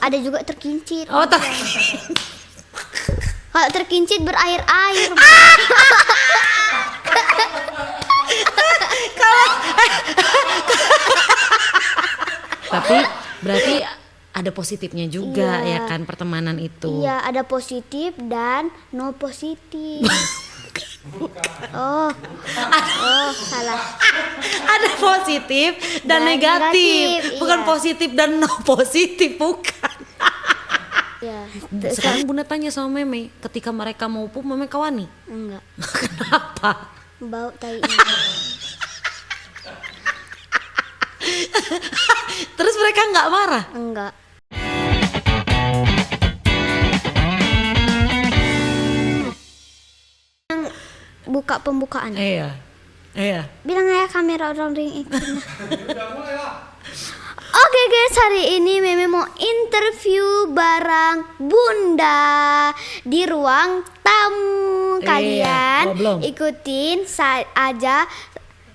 Ada juga terkincit. Oh, Kalau terkincit berair-air. Tapi berarti ada positifnya juga Iya. ya kan pertemanan itu. Iya, ada positif dan no positif. Oh, salah. Ada positif dan Dan negatif. negatif, Bukan iya. positif dan no positif, bukan. Ya, Sekarang Bunda tanya sama Meme, ketika mereka mau pup, Meme kawani? enggak. Kenapa? Bau tai. Terus mereka nggak marah? Enggak. Yang buka pembukaan. Iya. Bilang aja kamera orang ring itu. Oke guys, hari ini Meme mau interview bareng Bunda di ruang tamu. Iya. Kalian Oh, belum. ikutin aja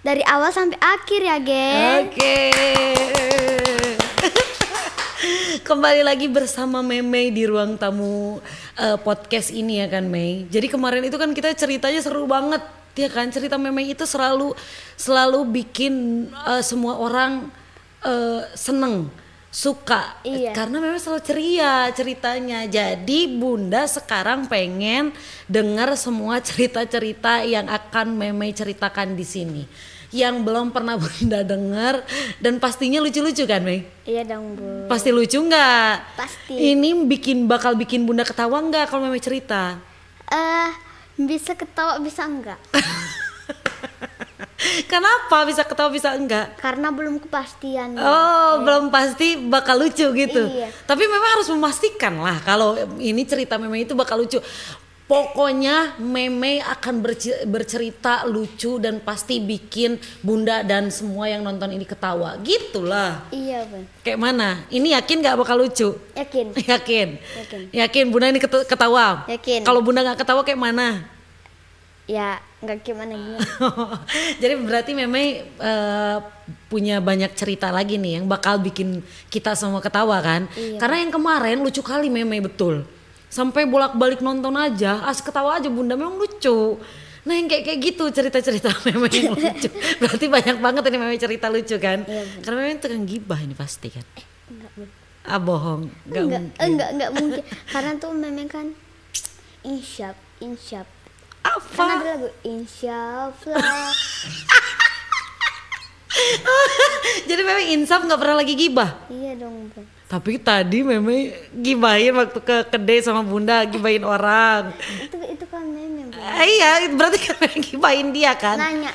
dari awal sampai akhir ya, geng. Oke. Kembali lagi bersama Meme di ruang tamu podcast ini ya kan, Mei. Jadi kemarin itu kan kita ceritanya seru banget, ya kan? Cerita Meme itu selalu bikin semua orang seneng, suka. Iya. Karena Meme selalu ceria ceritanya. Jadi Bunda sekarang pengen dengar semua cerita-cerita yang akan Meme ceritakan di sini. Yang belum pernah Bunda dengar dan pastinya lucu-lucu kan, Mei? Iya dong, Bu. Pasti lucu nggak? Pasti. Ini bakal bikin Bunda ketawa nggak kalau Meme cerita? Bisa ketawa bisa enggak? Kenapa bisa ketawa bisa enggak? Karena belum kepastian. Oh, belum pasti bakal lucu gitu. Iya. Tapi memang harus memastikan lah kalau ini cerita Meme itu bakal lucu. Pokoknya Meme akan bercerita lucu dan pasti bikin Bunda dan semua yang nonton ini ketawa. Gitulah. Iya, Bun. Kayak mana? Ini yakin nggak bakal lucu? Yakin. Yakin Bunda ini ketawa? Yakin. Kalau Bunda nggak ketawa kayak mana? Ya, enggak gimana. Jadi berarti Meme punya banyak cerita lagi nih yang bakal bikin kita semua ketawa kan? Iya. Karena yang kemarin lucu kali Meme, betul. Sampai bolak-balik nonton aja, ketawa aja Bunda, memang lucu. Nah yang kayak gitu cerita-cerita Meme yang lucu. Berarti banyak banget ini Meme cerita lucu kan? Iya, Karena Meme tukang gibah ini pasti kan? Enggak, Bun. Bohong, nggak mungkin. Enggak mungkin. Karena tuh Meme kan insyaf. Kan Apa? ada lagu insyaallah. Jadi Meme insaf nggak pernah lagi gibah. Iya dong, Bun. Tapi tadi Meme gibahin waktu ke kedai sama Bunda, gibahin orang. Itu kan Meme, Bun. Iya, berarti kan Meme gibahin dia kan? Nanya.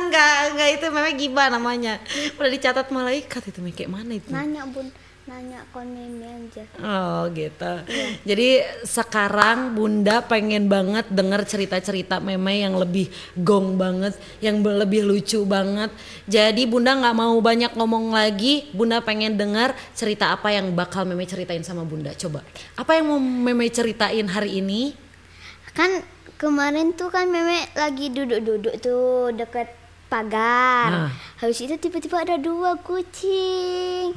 Enggak, itu Meme gibah namanya. Udah dicatat malaikat itu, Meme kayak mana itu? Nanya, Bun. Nanya kon Meme aja. Oh gitu. Jadi sekarang Bunda pengen banget denger cerita-cerita Meme yang lebih gong banget, yang lebih lucu banget. Jadi Bunda nggak mau banyak ngomong lagi, Bunda pengen denger cerita apa yang bakal Meme ceritain sama Bunda. Coba, apa yang mau Meme ceritain hari ini? Kan kemarin tuh kan Meme lagi duduk-duduk tuh deket pagar. Habis itu tiba-tiba ada 2 kucing.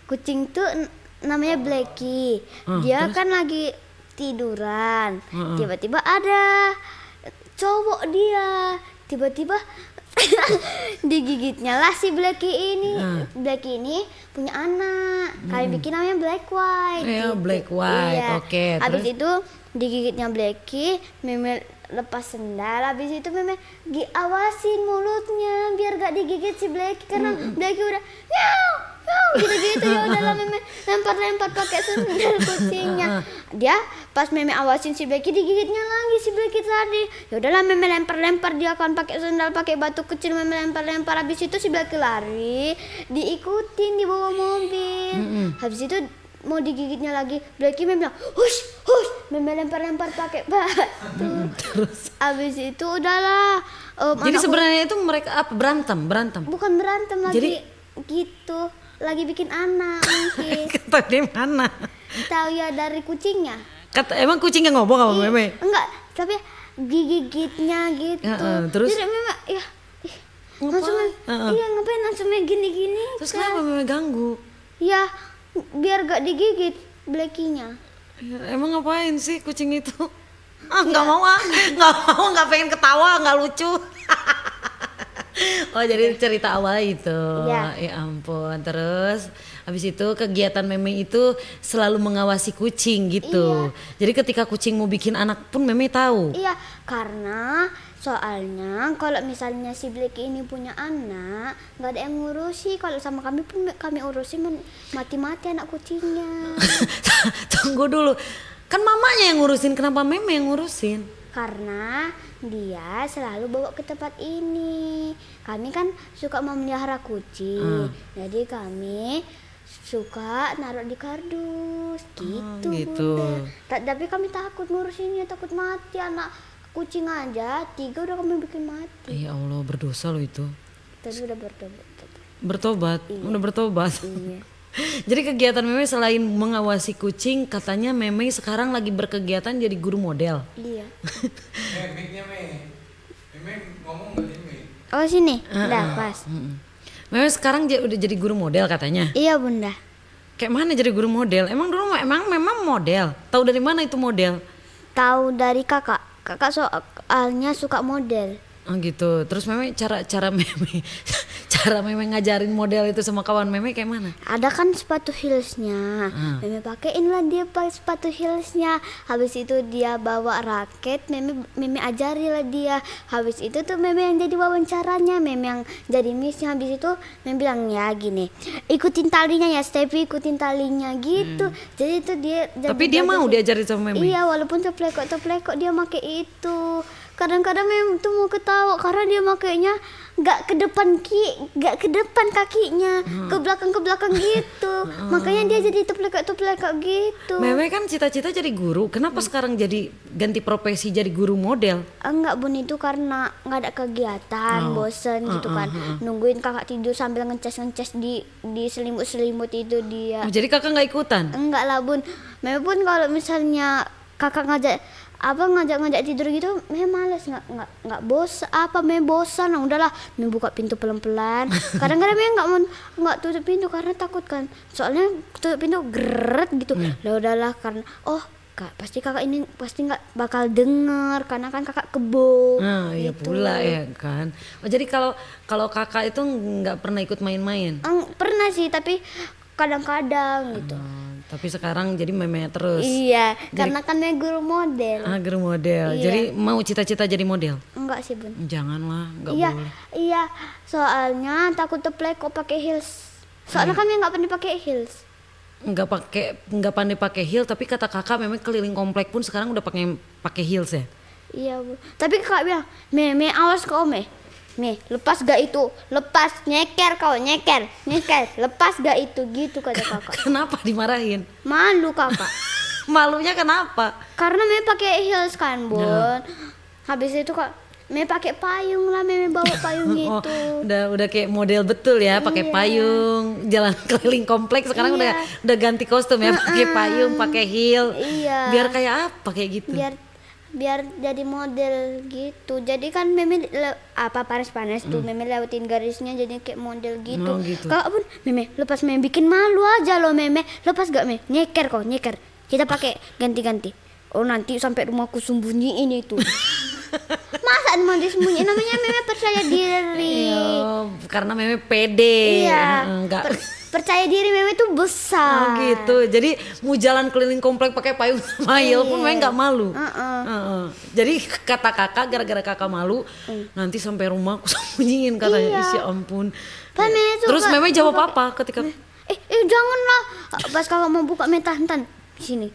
Kucing tuh namanya Blacky. Dia Terus? kan lagi tiduran. Tiba-tiba ada cowok dia. Tiba-tiba digigitnya lah si Blacky ini. Blacky ini punya anak. Kali bikin namanya Black White. Iya, gitu. Black White, Iya. oke, Habis terus? itu digigitnya Blacky, Meme lepas sendal. Habis itu Meme awasin mulutnya biar gak digigit si Blacky karena Blacky udah miau gitu ya udahlah Meme lempar pakai sendal kucingnya. Dia pas Meme awasin si Blacky digigitnya lagi si Blacky tadi. Ya udahlah Meme lempar dia kan pakai sendal pakai batu kecil Meme lempar habis itu si Blacky lari diikutin di bawah mobil. Habis itu mau digigitnya lagi Blacky Meme bilang hush Meme lempar pakai batu. Terus? Habis itu udahlah Jadi sebenarnya itu mereka apa berantem? bukan berantem lagi Jadi- gitu, lagi bikin anak mungkin. Kata di mana? Tahu ya dari kucingnya. Emang kucingnya ngomong sama Meme? Enggak, tapi gigitnya gitu. Terus? Jadi Meme Ngapain? langsung ngapain langsung gini-gini. Terus kan. kenapa Meme ganggu? Ya biar gak digigit Blackie-nya. Emang ngapain sih kucing itu? Nggak mau nggak pengen ketawa, nggak lucu. Oh jadi cerita awal itu. Iya. Ya ampun. Terus habis itu kegiatan Meme itu selalu mengawasi kucing gitu. Jadi ketika kucing mau bikin anak pun Meme tahu. Iya, karena soalnya kalau misalnya si Blackie ini punya anak, nggak ada yang ngurusi. Kalau sama kami pun kami urusin mati-mati anak kucingnya. Tunggu dulu. Kan mamanya yang ngurusin, kenapa Meme yang ngurusin? Karena dia selalu bawa ke tempat ini. Kami kan suka memelihara kucing, jadi kami suka naruh di kardus gitu. Gitu. Bunda. Tapi kami takut ngurusinnya, takut mati anak kucing aja 3 udah kami bikin mati. Ya Allah, berdosa loh itu. Tapi udah bertobat. Bertobat, udah bertobat. Iya. Jadi kegiatan Meme selain mengawasi kucing, katanya Meme sekarang lagi berkegiatan jadi guru model. Iya. Mic-nya Meme ngomong nggak ini? Oh sini, udah pas. Meme sekarang udah jadi guru model katanya. Iya Bunda. Kayak mana jadi guru model? Emang dulu memang model? Tahu dari mana itu model? Tahu dari kakak. Kakak soalnya suka model. Oh gitu. Terus Meme cara Meme ngajarin model itu sama kawan Meme kayak mana? Ada kan sepatu heelsnya, Meme pakein lah dia pakai sepatu heelsnya. Habis itu dia bawa raket, Meme ajari lah dia. Habis itu tuh Meme yang jadi wawancaranya, Meme yang jadi missnya. Habis itu Meme bilang ya gini, ikutin talinya ya Steffi, ikutin talinya gitu. Jadi itu dia. Tapi dia mau diajarin sama Meme? Iya, walaupun teplekok dia make itu. Kadang-kadang Meme tuh mau ketawa karena dia makainya nggak ke depan kakinya, ke belakang gitu. Makanya dia jadi teplekok gitu. Meme kan cita-cita jadi guru, kenapa sekarang jadi ganti profesi jadi guru model? Enggak Bun, itu karena nggak ada kegiatan, bosen gitu kan. Nungguin kakak tidur sambil ngeces di selimut itu dia. Oh, jadi kakak nggak ikutan? Enggak lah Bun. Meme pun kalau misalnya kakak ngajak tidur gitu, Meme males, nggak Meme bosan. Nah, udahlah, Meme buka pintu pelan-pelan. Kadang-kadang Meme nggak tutup pintu karena takut kan. Soalnya tutup pintu geret gitu. Lah udahlah karena pasti kakak ini pasti nggak bakal denger karena kan kakak kebo. Nah, iya gitu. pula ya kan. Oh, jadi kalau kakak itu nggak pernah ikut main-main? Pernah sih, tapi kadang-kadang gitu. Tapi sekarang jadi Meme terus. Iya, karena kan Meme guru model. Guru model. Iya. Jadi mau cita-cita jadi model? Enggak sih Bun. Janganlah, nggak Iya, boleh. iya. Soalnya takut teplekok pakai heels. Soalnya kan Meme nggak pandai pakai heels. Nggak pandai pakai heel, tapi kata kakak Meme keliling komplek pun sekarang udah pakai heels ya. Iya Bu. Tapi kakak bilang, Meme awas kau lepas gak itu, lepas nyeker, lepas gak itu gitu kata kakak. Kenapa dimarahin? Malu kakak. Malunya kenapa? Karena Meme pakai heels kan Bun. Habis itu kak Meme pakai payung lah, Meme bawa payung Oh, gitu. udah kayak model betul ya, pakai Iya. payung, jalan keliling kompleks. Sekarang Iya. udah ganti kostum ya, pakai payung, pakai heel. Iya. Biar kayak apa kayak gitu? Biar jadi model gitu. Jadi kan Meme panas-panas tuh Meme lewatin garisnya jadi kayak model gitu. Oh, gitu. Kakak pun Meme lepas Meme bikin malu aja loh Meme. Lepas gak Meme? Nyeker. Kita pakai ganti-ganti. Oh nanti sampai rumahku sembunyiin itu. Masa mau disembunyiin, namanya Meme percaya diri. Iya, karena Meme pede. Iya. Enggak. Percaya diri Meme tuh besar. Oh gitu. Jadi mau jalan keliling komplek pakai payung sama heel pun Meme nggak malu. Jadi kata kakak, gara-gara kakak malu, nanti sampai rumah aku sembunyiin katanya. Iya. Isi ampun. Kan Meme tuh Terus nggak- Meme jawab apa ketika janganlah. Pas kakak mau buka Meme tahan. Sini.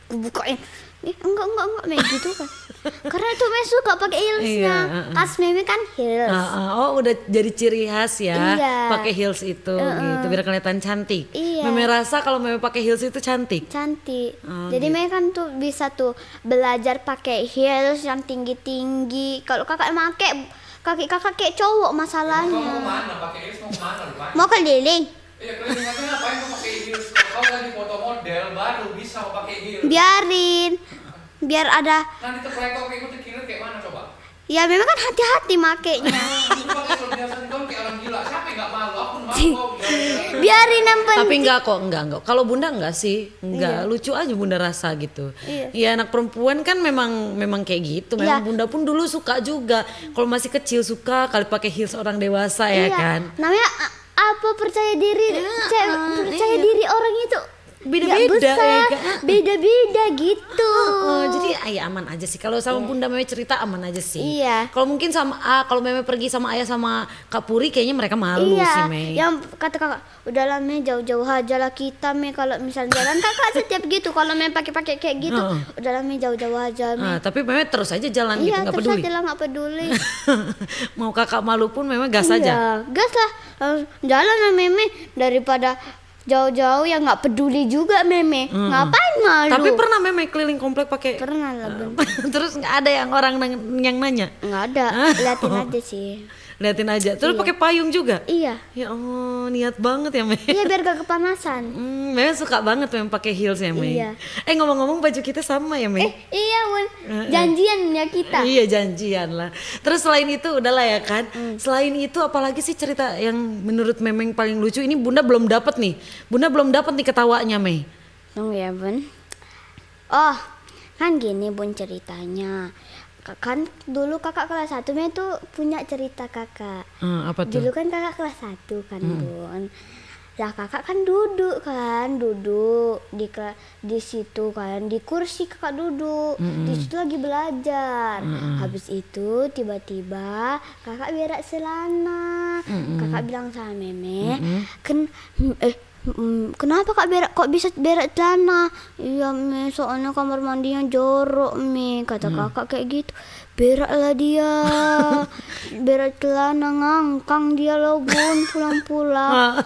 Aku bukain. Enggak Meme gitu kan. Karena itu Meme suka pakai heelsnya. Tas Meme kan heels. oh udah jadi ciri khas ya, Iya. pakai heels itu gitu biar kelihatan cantik. Iya. Meme rasa kalau Meme pakai heels itu cantik. Cantik. Oh, Jadi Meme kan tuh bisa tuh belajar pakai heels yang tinggi-tinggi. Kalau kakak pakai kaki kakak kayak cowok Kamu masalahnya. mana pakai heels mau kemana rupanya? Mau keliling? Iya keliling aja ngapain kau pakai heels? Kau lagi foto model baru bisa kau pakai heels. Biarin. Biar ada. Nanti terpelekok kayak gitu kira kayak mana coba? Ya memang kan hati-hati makainya. Aku pakai heels biasa kau kayak orang gila. Siapa yang nggak malu? Aku penting. Biarin yang penting. Tapi enggak kok, enggak. Kalau Bunda enggak sih, enggak, lucu aja Bunda rasa gitu. Iya. Ya anak perempuan kan memang kayak gitu. Memang Iya. Bunda pun dulu suka juga. Kalau masih kecil suka kali pakai heels orang dewasa ya Iya. kan. Namanya apa percaya diri, percaya diri orang itu Beda-beda, nggak besar, ya kan? beda-beda gitu. Jadi ayah aman aja sih. Kalau sama Bunda Meme cerita aman aja sih. Iya. Kalau mungkin kalau Meme pergi sama ayah sama Kak Puri kayaknya mereka malu Iya, sih Mei. yang kata kakak, udahlah Me jauh-jauh aja lah kita Me kalau misalnya jalan kakak setiap gitu kalau Me pakai kayak gitu, udahlah Me jauh-jauh aja Me. Tapi Meme terus aja jalan gitu, Iya nggak terus peduli. aja lah nggak peduli. Mau kakak malu pun Meme gas aja. Iya, gas lah. Jalan lah Meme daripada jauh-jauh yang nggak peduli juga Meme. Ngapain malu? Tapi pernah Meme keliling komplek pakai Pernah lah Bun. terus nggak ada yang orang yang nanya. Nggak ada, liatin aja sih. Liatin aja. Terus pakai payung juga. Iya. Ya Allah, niat banget ya Mei. Iya biar gak kepanasan. Mei suka banget Mei pakai heels ya Mei. Iya. Ngomong-ngomong baju kita sama ya Mei. Iya Bun, janjian ya kita. Iya janjian lah. Terus selain itu udahlah ya kan. Selain itu apalagi sih cerita yang menurut Memeng paling lucu? Ini Bunda belum dapat nih. Bunda belum dapat nih ketawanya Mei. Tunggu ya Bun. Oh, kan gini Bun ceritanya. Kan dulu kakak kelas 1 Mei tuh punya cerita kakak. Apa tuh? Dulu kan kakak kelas 1 kan Bun. Lah kakak kan duduk di situ kan, di kursi kakak duduk. Di situ lagi belajar. Habis itu tiba-tiba kakak berak celana. Kakak bilang sama Meme, kenapa kok bisa berak celana? Iya Me, soalnya kamar mandinya jorok Me, kata kakak kayak gitu. Beraklah dia, berak celana ngangkang dia loh Bun, pulang-pulang.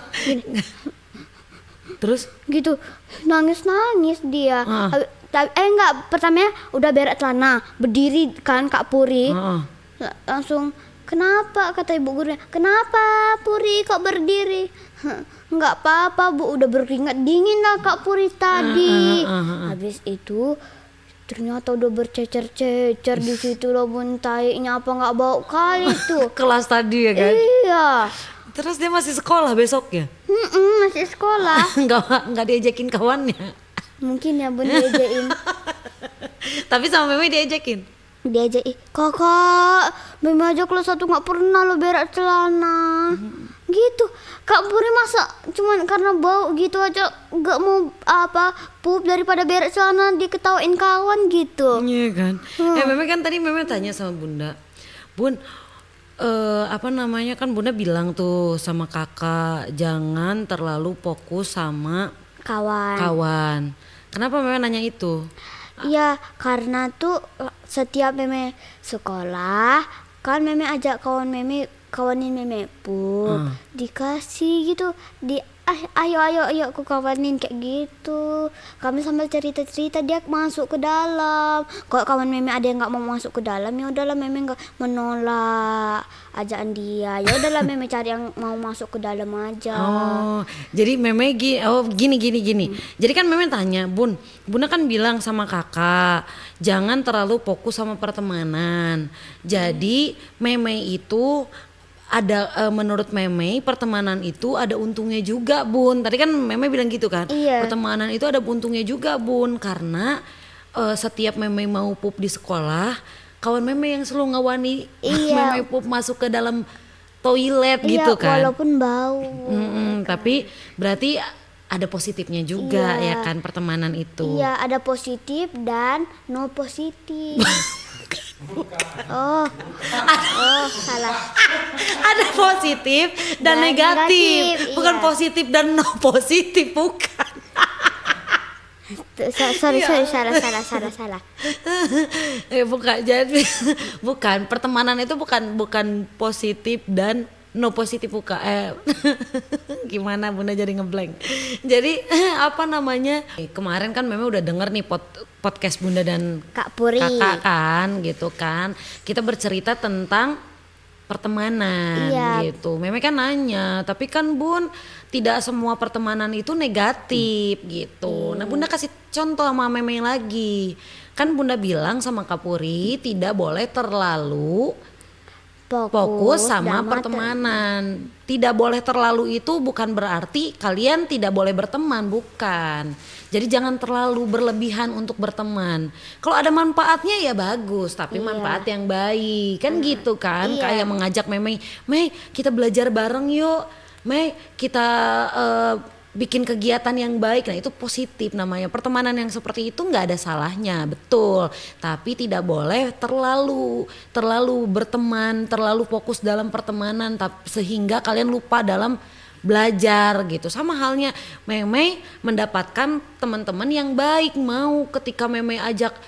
Terus? Gitu, nangis dia. Enggak, pertamanya udah berak celana, berdiri kan Kak Puri. Langsung, kenapa kata ibu gurunya, kenapa Puri kok berdiri? Enggak apa-apa Bu, udah berkeringat dingin lah Kak Puri tadi. Habis itu ternyata udah bercecer-cecer di situ loh Bun, tainya apa nggak bau kali tuh. Kelas tadi ya kan? Iya. Terus dia masih sekolah besoknya? Masih sekolah. Nggak diajakin kawannya? Mungkin ya Bun diajakin. Tapi sama Meme diajakin? Diajakin, kakak Meme aja kelas 1 nggak pernah lo berak celana. Gitu. Kak Puri masa cuman karena bau gitu aja nggak mau pup daripada berak celana diketawain kawan gitu. Iya kan. Meme kan tadi Meme tanya sama Bunda, Bun, apa namanya kan Bunda bilang tuh sama kakak jangan terlalu fokus sama kawan. Kenapa Meme nanya itu? Iya, karena tuh setiap Meme sekolah kan Meme ajak kawanin Meme pup, dikasih gitu, ayo aku kawanin kayak gitu. Kami sambil cerita dia masuk ke dalam. Kalau kawan Meme ada yang nggak mau masuk ke dalam, ya udahlah Meme nggak menolak ajakan dia. Ya udahlah Meme cari yang mau masuk ke dalam aja. Oh, jadi Meme gini. Jadi kan Meme tanya, Bunda kan bilang sama kakak jangan terlalu fokus sama pertemanan. Jadi Meme itu ada menurut Meme pertemanan itu ada untungnya juga Bun. Tadi kan Meme bilang gitu kan. Iya. Pertemanan itu ada untungnya juga Bun, karena setiap Meme mau pup di sekolah, kawan Meme yang selalu ngawani Meme pup masuk ke dalam toilet gitu kan. Walaupun bau. Tapi berarti ada positifnya juga ya kan pertemanan itu. Iya, ada positif dan no positif. Oh, salah. Ada positif dan negatif. Bukan iya. positif dan no positif, bukan. Sorry, salah. Bukan, jadi bukan pertemanan itu bukan positif dan no positif, bukan. Gimana Bunda jadi ngeblank. Jadi apa namanya? Kemarin kan memang udah denger nih podcast Bunda dan Kak Puri. Kakak kan gitu kan. Kita bercerita tentang pertemanan gitu. Meme kan nanya, tapi kan Bun tidak semua pertemanan itu negatif gitu. Nah Bunda kasih contoh sama Meme lagi. Kan Bunda bilang sama Kak Puri tidak boleh terlalu Fokus sama dalam pertemanan. Tidak boleh terlalu itu bukan berarti kalian tidak boleh berteman, bukan. Jadi jangan terlalu berlebihan untuk berteman. Kalau ada manfaatnya ya bagus, tapi Iya. manfaat yang baik. Kan gitu kan, Iya. kayak mengajak Mei, kita belajar bareng yuk. Mei, kita bikin kegiatan yang baik. Nah, itu positif namanya. Pertemanan yang seperti itu nggak ada salahnya, betul. Tapi tidak boleh terlalu berteman, terlalu fokus dalam pertemanan sehingga kalian lupa dalam belajar gitu. Sama halnya Mei mendapatkan teman-teman yang baik, mau ketika Mei ajak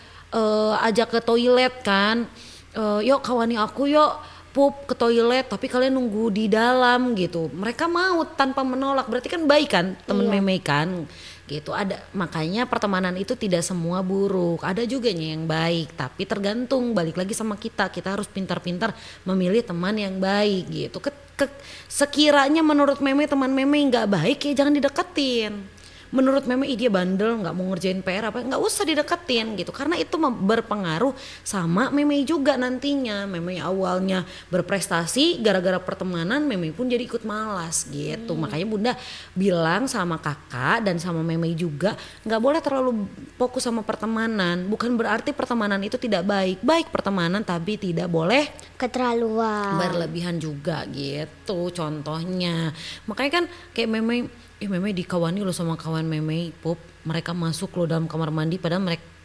ke toilet kan. Yuk kawani aku yuk pup ke toilet, tapi kalian nunggu di dalam gitu. Mereka mau tanpa menolak, berarti kan baik kan temen Iya. Meme kan gitu. Ada, makanya pertemanan itu tidak semua buruk, ada juga yang baik, tapi tergantung, balik lagi sama kita harus pintar-pintar memilih teman yang baik gitu. Sekiranya menurut Meme teman Meme nggak baik ya jangan dideketin. Menurut Meme dia bandel, nggak mau ngerjain PR apa, nggak usah dideketin gitu, karena itu berpengaruh sama Meme juga nantinya. Meme awalnya berprestasi, gara-gara pertemanan Meme pun jadi ikut malas gitu. Makanya Bunda bilang sama kakak dan sama Meme juga, nggak boleh terlalu fokus sama pertemanan. Bukan berarti pertemanan itu tidak baik pertemanan, tapi tidak boleh keterlaluan. berlebihan juga gitu contohnya. Makanya kan kayak Meme dikawani lo sama kawan Meme Pup, mereka masuk lo dalam kamar mandi padahal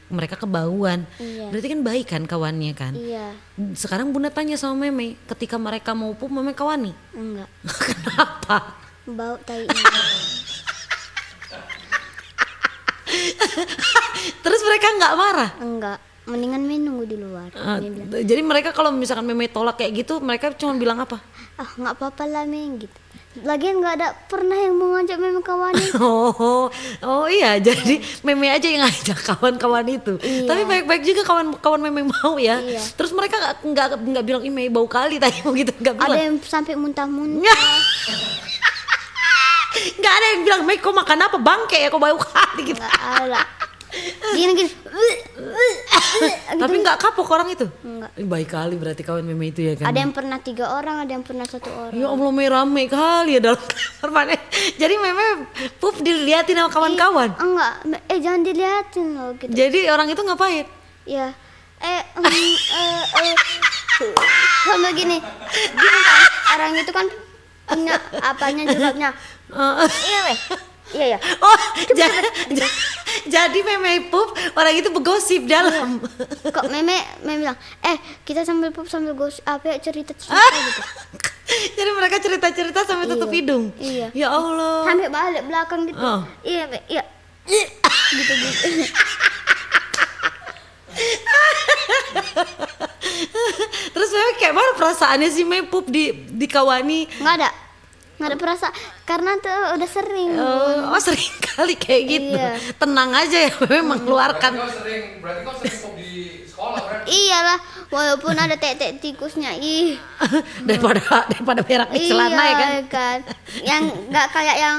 mereka kebauan. Iya. Berarti kan baik kan kawannya kan. Iya. Sekarang Bunda tanya sama Meme, ketika mereka mau pup Meme kawani? Enggak. Kenapa? Bau tai. Terus mereka nggak marah? Enggak. Mendingan main nunggu di luar. Dia bilang, Jadi mereka kalau misalkan Meme tolak kayak gitu, mereka cuma bilang apa? ah nggak apa-apa lah Meng gitu. Lagian nggak ada pernah yang mau ngajak Mem kawannya. Oh iya, jadi Meme aja yang ngajak kawan-kawan itu. Iya. Tapi baik-baik juga kawan-kawan Meme mau ya. Iya. Terus mereka nggak bilang Meme bau kali tadi begitu, nggak Ada bilang. yang sampai muntah-muntah. Nggak ada yang bilang Meme kok makan apa bangke ya kok bau kali gitu. Nggak ada. Gini. Tapi nggak kapok orang itu. Enggak. Baik kali berarti kawan Meme itu ya kan. Ada yang pernah 3 orang, ada yang pernah 1 orang. Ya Allah rame kali ya dalam kamar mandi. Jadi Meme pup diliatin sama kawan-kawan. Enggak, jangan dilihatin loh gitu. Jadi orang itu ngapain? Ya, sama gini kan, orang itu kan punya apanya jilbabnya. Iya weh, iya ya. Oh, jadi Meme pup orang itu begosip dalam. Kok meme bilang, kita sambil pup sambil gosip apa ya cerita gitu. Jadi mereka cerita-cerita sampai tutup Iya. hidung. Iya. Ya Allah. Sampai balik belakang gitu. Oh. Iya, Be, iya. Gitu. Terus Meme kayak mana perasaannya sih Meme pup dikawani? Nggak ada perasaan karena tuh udah sering. Oh sering kali kayak gitu. Iya. Tenang aja ya Meme mengeluarkan. Berarti kau sering pop di sekolah berarti. Iyalah, walaupun ada tek-tek tikusnya, daripada berak di celana ya kan. Iya kan. Yang nggak kayak yang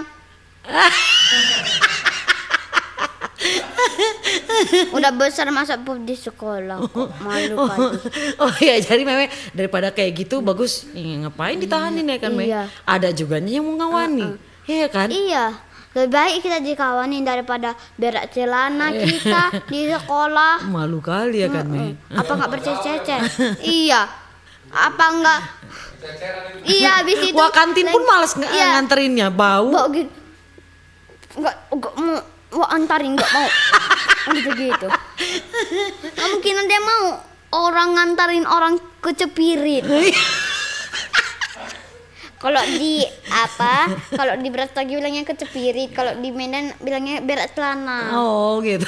udah besar masa pup di sekolah kok malu kan. Oh iya, jadi Meme daripada kayak gitu bagus ngapain ditahanin ya kan Meme. Iya. Ada juga yang mau ngawani. Iya kan? Iya, lebih baik kita dikawanin daripada berak celana kita di sekolah. Malu kali ya kan Meme. Apa nggak berceceran? Iya. Apa enggak? Ceceran itu. Iya, habis itu. Wah kantin pun males Iya. nganterinnya, bau. Bawa gitu. Enggak mau antarin, enggak mau. Gitu. Nggak mungkin ada yang mau orang ngantarin orang ke Cepirit. Kalau di Brastagi bilangnya ke Cepirit, kalau di Medan bilangnya berak celana. Oh gitu.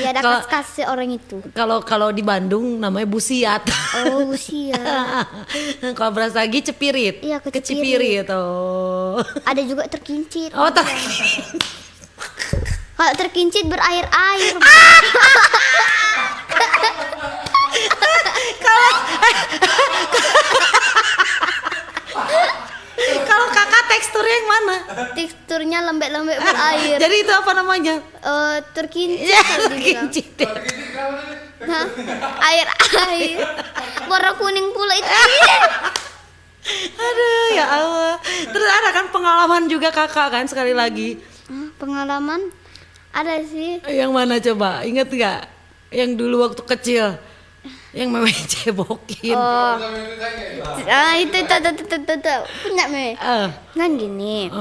Ya ada Kalau- kas-kas orang itu. Kalau di Bandung namanya busiat. Oh, usia. Kalau berasa lagi cepirit. Iya, ke Cepirit. Oh. Ada juga terkincit. Oh Kalau terkincit berair-air. Kalau kakak teksturnya yang mana? Teksturnya lembek-lembek berair. Jadi itu apa namanya? Terkincit Ya, kalau dibilang. terkincit. Kalau gitu kenapa tadi? Hah? Air warna kuning pula itu. Aduh ya Allah. Terus ada kan pengalaman juga kakak kan sekali lagi. Pengalaman ada sih. Yang mana coba? Ingat nggak? Yang dulu waktu kecil, yang meme cebokin. Oh, Bisa ceritain nggak? itu punya me. Kan gini.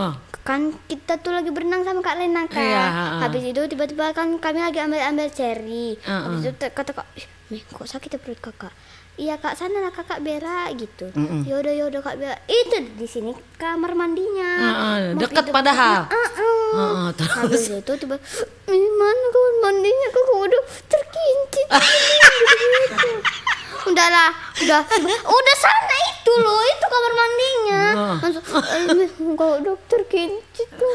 Kan kita tuh lagi berenang sama Kak Lena kan. Iya, Habis itu tiba-tiba kan kami lagi ambil cherry. Habis itu kata Kak, "Meh, kok sakit ya perut Kakak?" "Iya Kak, sana lah Kakak berak," gitu. Yaudah Kak berak. Itu di sini kamar mandinya. Deket padahal. Habis itu tiba, "Mana kamar mandinya? Kakak udah terkincit." Gitu. Udah sana itu loh, itu kamar mandinya. Langsung, "Kok dokter kincit tuh."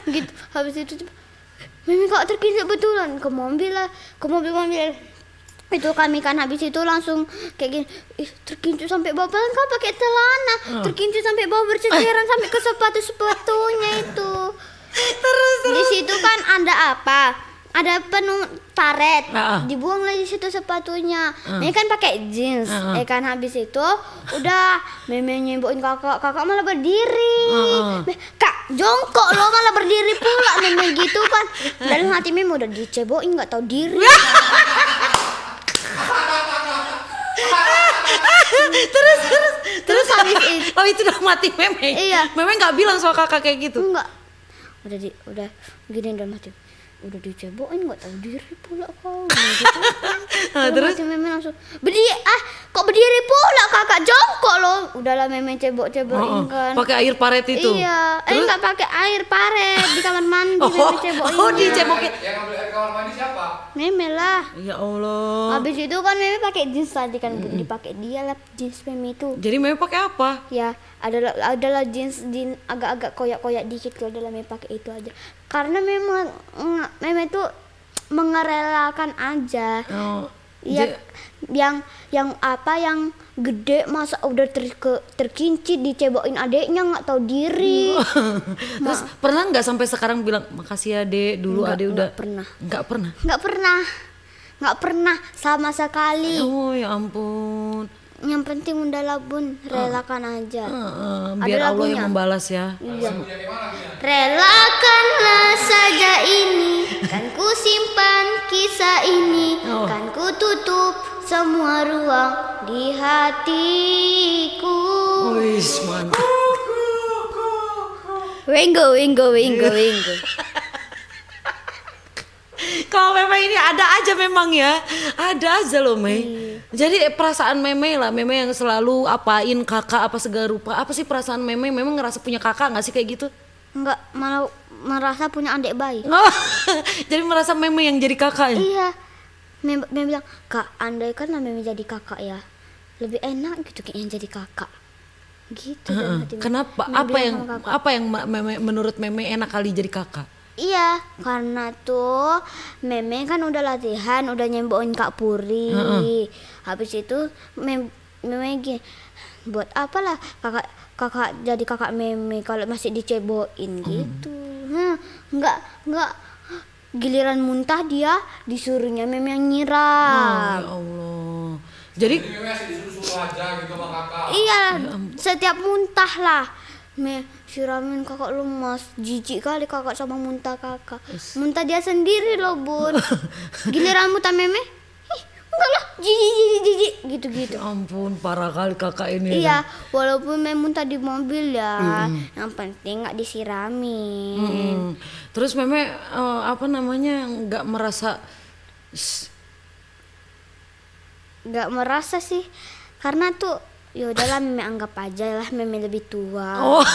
Gitu. Habis itu tiba, "Mimi kok terkincit betulan?" Ke mobil. Itu kami kan habis itu langsung kayak gini, terkincit sampai bawah, kan kau pakai celana, terkincit sampai bawah berceceran sampai ke sepatunya itu. Terus di situ kan ada apa? Ada penuh paret, dibuang lagi di situ sepatunya. Ini kan pakai jeans, kan habis itu udah meme nyembokin kakak malah berdiri. "Kak, jongkok lo malah berdiri pula," meme gitu kan. Dalam hati meme udah dicebokin nggak tahu diri. Terus habis itu, oh itu udah mati meme. Iya. Meme nggak bilang soal kakak kayak gitu. enggak. Udah gini dalam hati. Udah dicebokin nggak tahu diri pula kau. Gitu. Terus meme langsung berdiri, kok berdiri pula kakak, jongkok lo. Udahlah meme cebok-cebokin kan. pakai air paret itu. Iya, nggak pakai air paret di kamar mandi meme cebokin. Dicebokin. Yang ngambil air kamar mandi siapa? Meme lah. Ya Allah. Habis itu kan meme pakai jeans tadi kan, dipakai dia lah jeans meme itu. Jadi meme pakai apa? Ya, adalah jeans agak-agak koyak-koyak dikit, kalau dalam meme pakai itu aja. Karena memang meme itu mengerelakan aja. Ya, yang gede masa udah terkincit dicebokin adeknya nggak tahu diri. Terus pernah nggak sampai sekarang bilang makasih ya Dek, dulu Ade udah nggak pernah sama sekali. Oh ya ampun. Yang penting udahlah bun, relakan aja. Biar Ada Allah lagunya. yang membalas ya. Iya. Relakanlah saja ini, kan ku simpan kisah ini, kan ku tutup semua ruang di hatiku. Wis mantap. Wingo. Kalau meme ini ada aja memang ya, ada aja loh Mei. Jadi perasaan meme lah, meme yang selalu apain kakak apa segala rupa. Apa sih perasaan meme? Memang ngerasa punya kakak nggak sih kayak gitu? Enggak, malah merasa punya adik bayi. Jadi merasa meme yang jadi kakak. Iya. Meme bilang, "Kak, andai kan meme jadi kakak ya, lebih enak gitu kayaknya jadi kakak." Gitu dalam hati meme. Kenapa? Meme bilang sama kakak. Apa yang menurut meme enak kali jadi kakak? Iya, karena tuh meme kan udah latihan, udah nyembokin Kak Puri. Habis itu meme gini, buat apalah kakak jadi kakak meme kalau masih dicebokin gitu. Enggak giliran muntah dia disuruhnya meme yang nyiram. Ya Allah. Jadi Meme masih disuruh-suruh aja gitu sama kakak. Iya, setiap muntah lah. Siramin kakak lemas, jijik kali kakak sama muntah kakak. Muntah dia sendiri loh bun. Giliran muntah meme, enggak lah, jijik gitu-gitu. ya ampun, parah kali kakak ini. Iya, walaupun meme muntah di mobil ya, yang penting nggak disiramin. Terus meme apa namanya nggak merasa Nggak merasa sih, karena tuh ya udahlah meme anggap aja lah meme lebih tua. oh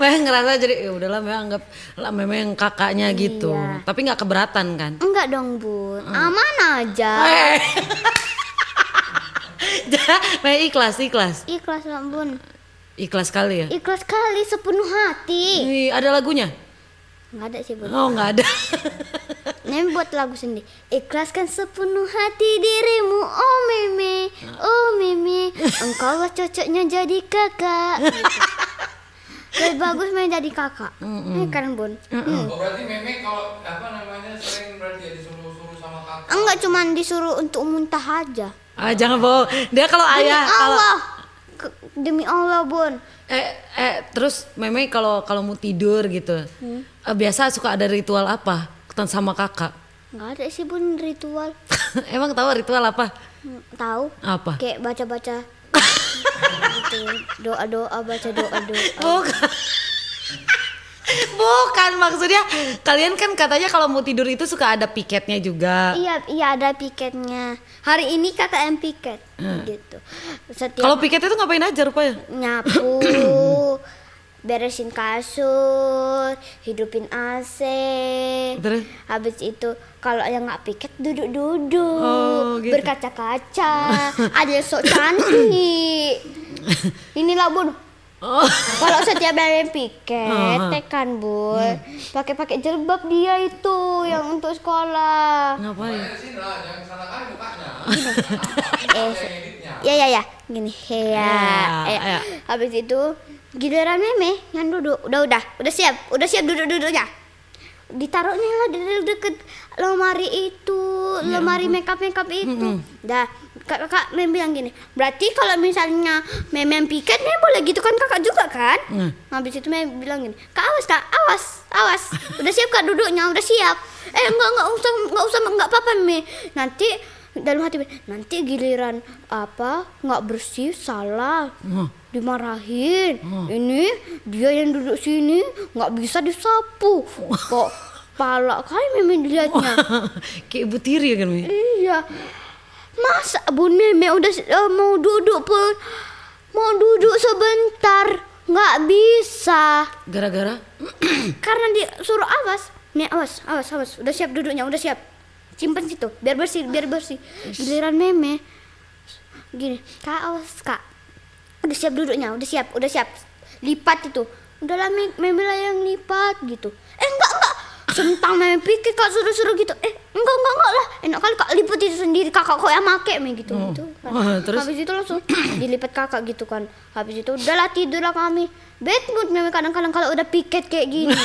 Meme ngerasa jadi ya udahlah meme anggap lah meme yang kakaknya gitu. Iya. Tapi nggak keberatan kan? Enggak dong bun, aman aja. Meme ikhlas. Ikhlas lah bun. Ikhlas kali ya. Ikhlas kali sepenuh hati. Ih, ada lagunya? Nggak ada sih bun. Oh nggak ada. Nemi buat lagu sendiri. Ikhlaskan sepenuh hati dirimu, oh meme, engkaulah cocoknya jadi kakak. Gitu. Lebih bagus main jadi kakak. Kan bun. Oh berarti meme kalau apa namanya sering berarti ya disuruh-suruh sama kakak Enggak, cuman disuruh untuk muntah aja. Jangan bohong. Dia kalau Demi ayah kalau Allah. Demi Allah, Bun. terus Meme kalau mau tidur gitu. Biasa suka ada ritual apa sama kakak? Enggak ada sih, Bun, ritual. Emang tahu ritual apa? Tahu? Apa? Kayak baca-baca gitu. Doa-doa, baca doa-doa. Bukan. Bukan, maksudnya kalian kan katanya kalau mau tidur itu suka ada piketnya juga. Iya ada piketnya. Hari ini kakak yang piket gitu. Kalau piket itu ngapain aja rupanya? Nyapu, beresin kasur, hidupin AC. Terus? Habis itu kalau yang nggak piket duduk-duduk, Oh, gitu. berkaca-kaca, ada yang sok cantik. Inilah, Bun. Oh. Kalau setiap hari piket, tekan, Bun. Pakai jilbab dia itu yang untuk sekolah. Ngapain? Di sini lah, jangan salah kali mukanya. Ya, gini, ya. Ya. Habis itu giliran Meme yang duduk, udah siap duduk-duduknya. Ditaruhnya lah di deket lemari itu, lemari makeup itu. Dah, kakak Meme bilang gini, berarti kalau misalnya Meme yang piket, Meme boleh gitu kan kakak juga kan? Habis itu Meme bilang gini, kak awas, udah siap kak duduknya, udah siap. Enggak usah, enggak apa-apa Meme. Nanti dalam hati, nanti giliran apa nggak bersih salah dimarahin. Ini dia yang duduk sini nggak bisa disapu kok pala kali Meme dilihatnya. Kayak ibu tiri kan, Mi? Iya, masa Bun Meme udah mau duduk sebentar nggak bisa Gara-gara? karena disuruh awas. Nih awas, udah siap duduknya, udah siap. Simpen situ, biar bersih. Giliran Meme gini, kak awas kak, udah siap duduknya, udah siap. Lipat itu, udahlah Meme lah yang lipat gitu. Enggak, sentang Meme pikir kak suruh gitu. Enggak lah, enak kali kak lipat itu sendiri, kakak kok yang make Meme gitu. Kan. Terus? Habis itu langsung dilipat kakak gitu kan. Habis itu udahlah tidurlah kami. Bad mood Meme kadang-kadang kalau udah piket kayak gini.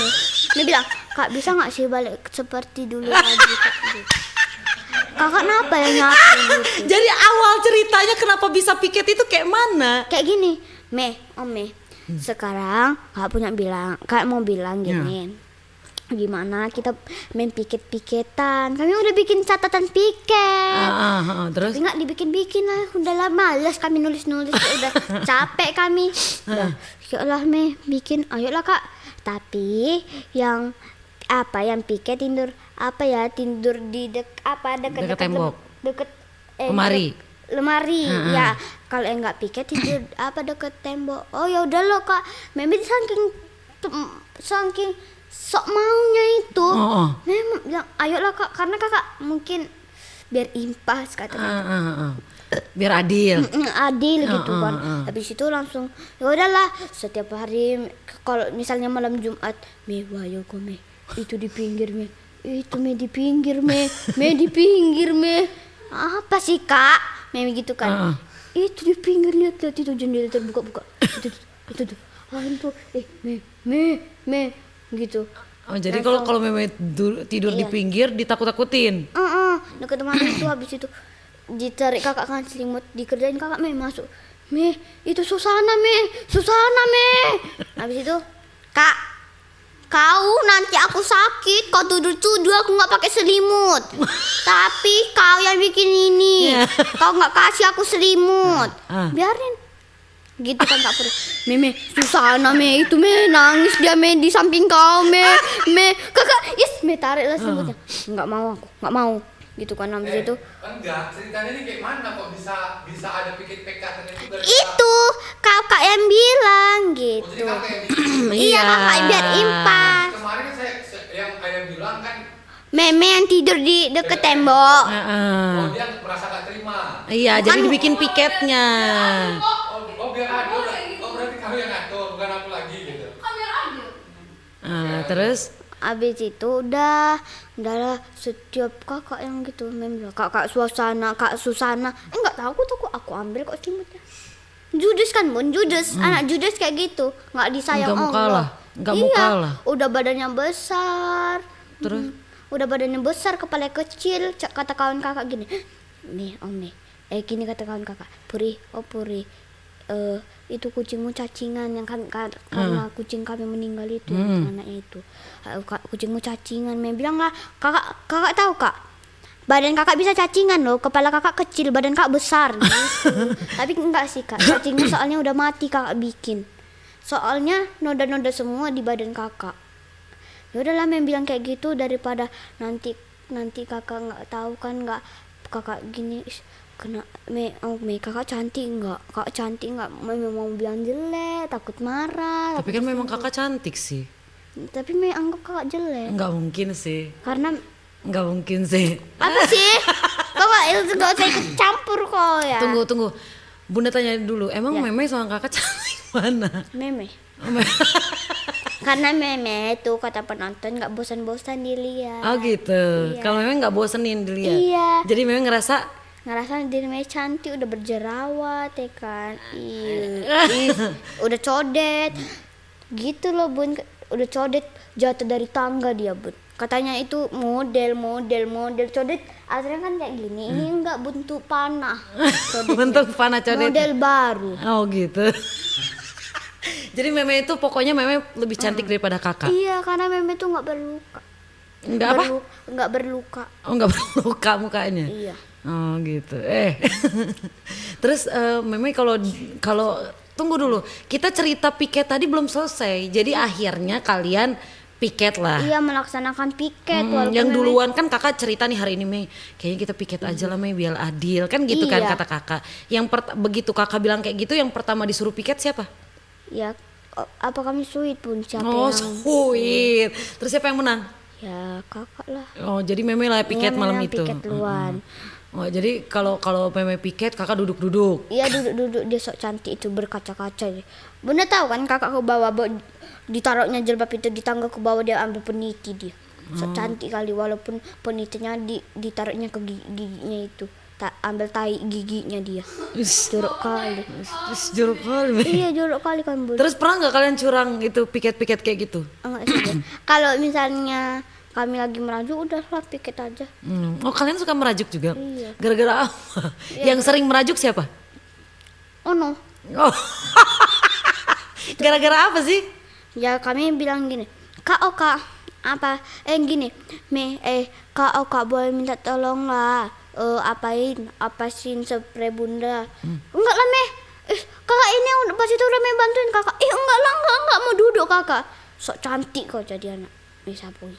Dia bilang, kak bisa nggak sih balik seperti dulu lagi kak? Gitu. Kakak kenapa yang nyapu gitu? Jadi awal ceritanya kenapa bisa piket itu kayak mana? Kayak gini, Meme. Sekarang kak mau bilang gini. Gimana kita main piket-piketan? Kami udah bikin catatan piket. Terus? Tapi nggak dibikin lah, udahlah malas kami nulis udah capek kami. Udah, yolah bikin, ayolah kak. Tapi yang piket tidur di dekat tembok. Lemari. Ya, kalau enggak piket tidur deket tembok. Oh ya udah lo kak. Meme saking sok maunya itu. Memang bilang ayolah kak, karena kakak mungkin biar impas katanya. Biar adil. Adil gitu kan. Habis itu langsung ya udahlah, setiap hari kalau misalnya malam Jumat, wayo kome itu di pinggir itu di pinggir di pinggir apa sih kak gitu kan. Itu di pinggir, lihat itu jendela terbuka itu tuh hantu gitu. Oh, jadi kalau Meme tidur di pinggir ditakut-takutin. Deket teman itu. Habis itu ditarik kakak kan selimut, dikerjain kakak masuk. Itu Susana habis itu kak, kau nanti aku sakit kau tuduh aku nggak pakai selimut. Tapi kau yang bikin ini. Kau nggak kasih aku selimut. Biarin gitu kan kak Puri. Susana itu nangis dia di samping kau kakak tarik lah selimutnya. Nggak mau gitu kan. Habis itu Enggak, ceritanya ini kayak mana kok bisa ada piket-pikatan itu dari itu kakak yang bilang gitu. jadi kakak yang bikin. Iya kakak biar impas. Kemarin kan yang ayah bilang kan, Meme yang tidur di deket tembok. dia merasa gak terima. Iya, jadi dibikin piketnya. Biar adil. Berarti kamu yang ngatur, bukan aku lagi gitu. Terus? Abis itu udahlah setiap kakak yang gitu Meme bilang kakak Susana. Enggak tahu aku ambil kok selimutnya. Judes kan Bun, anak Judes kayak gitu, nggak disayang Nggak mau Allah. kalah, nggak mau kalah. Udah badannya besar. Terus? udah badannya besar, kepala kecil. Kata kawan kakak gini, gini kata kawan kakak, Puri, itu kucingmu cacingan yang karena kucing kami meninggal itu, anaknya itu. Kucingmu cacingan. Mei bilang lah, kakak tahu kak, badan kakak bisa cacingan loh, kepala kakak kecil, badan kakak besar gitu. Tapi enggak sih kak, cacingnya soalnya udah mati kakak bikin. Soalnya noda-noda semua di badan kakak. Ya udahlah, Mei bilang kayak gitu, daripada nanti kakak nggak tahu kan, nggak kakak gini kena Mei kakak cantik nggak, Mei mau bilang jelek, takut marah. Tapi kan memang kakak cantik sih. Tapi Mei anggap kakak jelek. Nggak mungkin sih. Karena Nggak mungkin sih. apa sih? Kakak itu gak usah ikut campur kok ya. Tunggu. Bunda tanya dulu, emang Meme sama kakak cantik mana? Meme. Karena Meme itu kata penonton nggak bosan-bosan dilihat. Oh gitu. Iya. Kalau Meme nggak bosenin dilihat. Iya. Jadi Meme ngerasa diri Meme cantik, udah berjerawat ya kan. Ih, udah codet. Gitu loh Bun, udah codet, jatuh dari tangga dia Bun. Katanya itu model codet, aslinya kan kayak gini. Ini enggak, bentuk panah. bentuk panah codet. Model baru. Oh gitu. Jadi Meme itu pokoknya Meme lebih cantik daripada kakak. Iya, karena Meme itu nggak berluka. Enggak apa? Nggak berluka. Oh nggak berluka mukanya. Iya. Oh gitu. Terus Meme kalau tunggu dulu. Kita cerita piket tadi belum selesai. Jadi akhirnya kalian piket lah. Iya, melaksanakan piket. Walaupun Yang Meme- duluan kan kakak cerita nih hari ini Mei, kayaknya kita piket aja lah Mei biar adil kan gitu kan Iya. kata kakak. Yang begitu kakak bilang kayak gitu, yang pertama disuruh piket siapa? Ya, apa kami sweet Pun, siapa Oh yang sweet. Terus siapa yang menang? ya kakak lah. Oh jadi Meme lah piket Iya, malam Meme yang itu. piket duluan. Oh jadi kalau Meme piket kakak duduk-duduk. Iya, duduk dia sok cantik itu berkaca-kaca. Bunda tahu kan kakak ke bawah ditaruhnya jilbab itu di tangga ke bawah, dia ambil peniti dia. Sok cantik kali, walaupun penitinya ditaruhnya ke giginya itu. Ambil tai giginya dia. Jorok kali. Terus jorok kali Mei. Iya, jorok kali kan Bun. Terus pernah nggak kalian curang itu piket-piket kayak gitu? Enggak sih, Bun. Kalau misalnya kami lagi merajuk, udahlah piket aja. Oh kalian suka merajuk juga? Iya. Gara-gara apa? Yang sering merajuk siapa? Oh no. Oh. Gara-gara apa sih? Ya kami bilang gini, Kak Oka, apa? Gini, Kak Oka boleh minta tolong lah, apasin spray Bunda. Enggak lah kakak ini pas itu udah bantuin kakak. Enggak lah, enggak mau duduk kakak. Sok cantik kok jadi anak. Sapuin.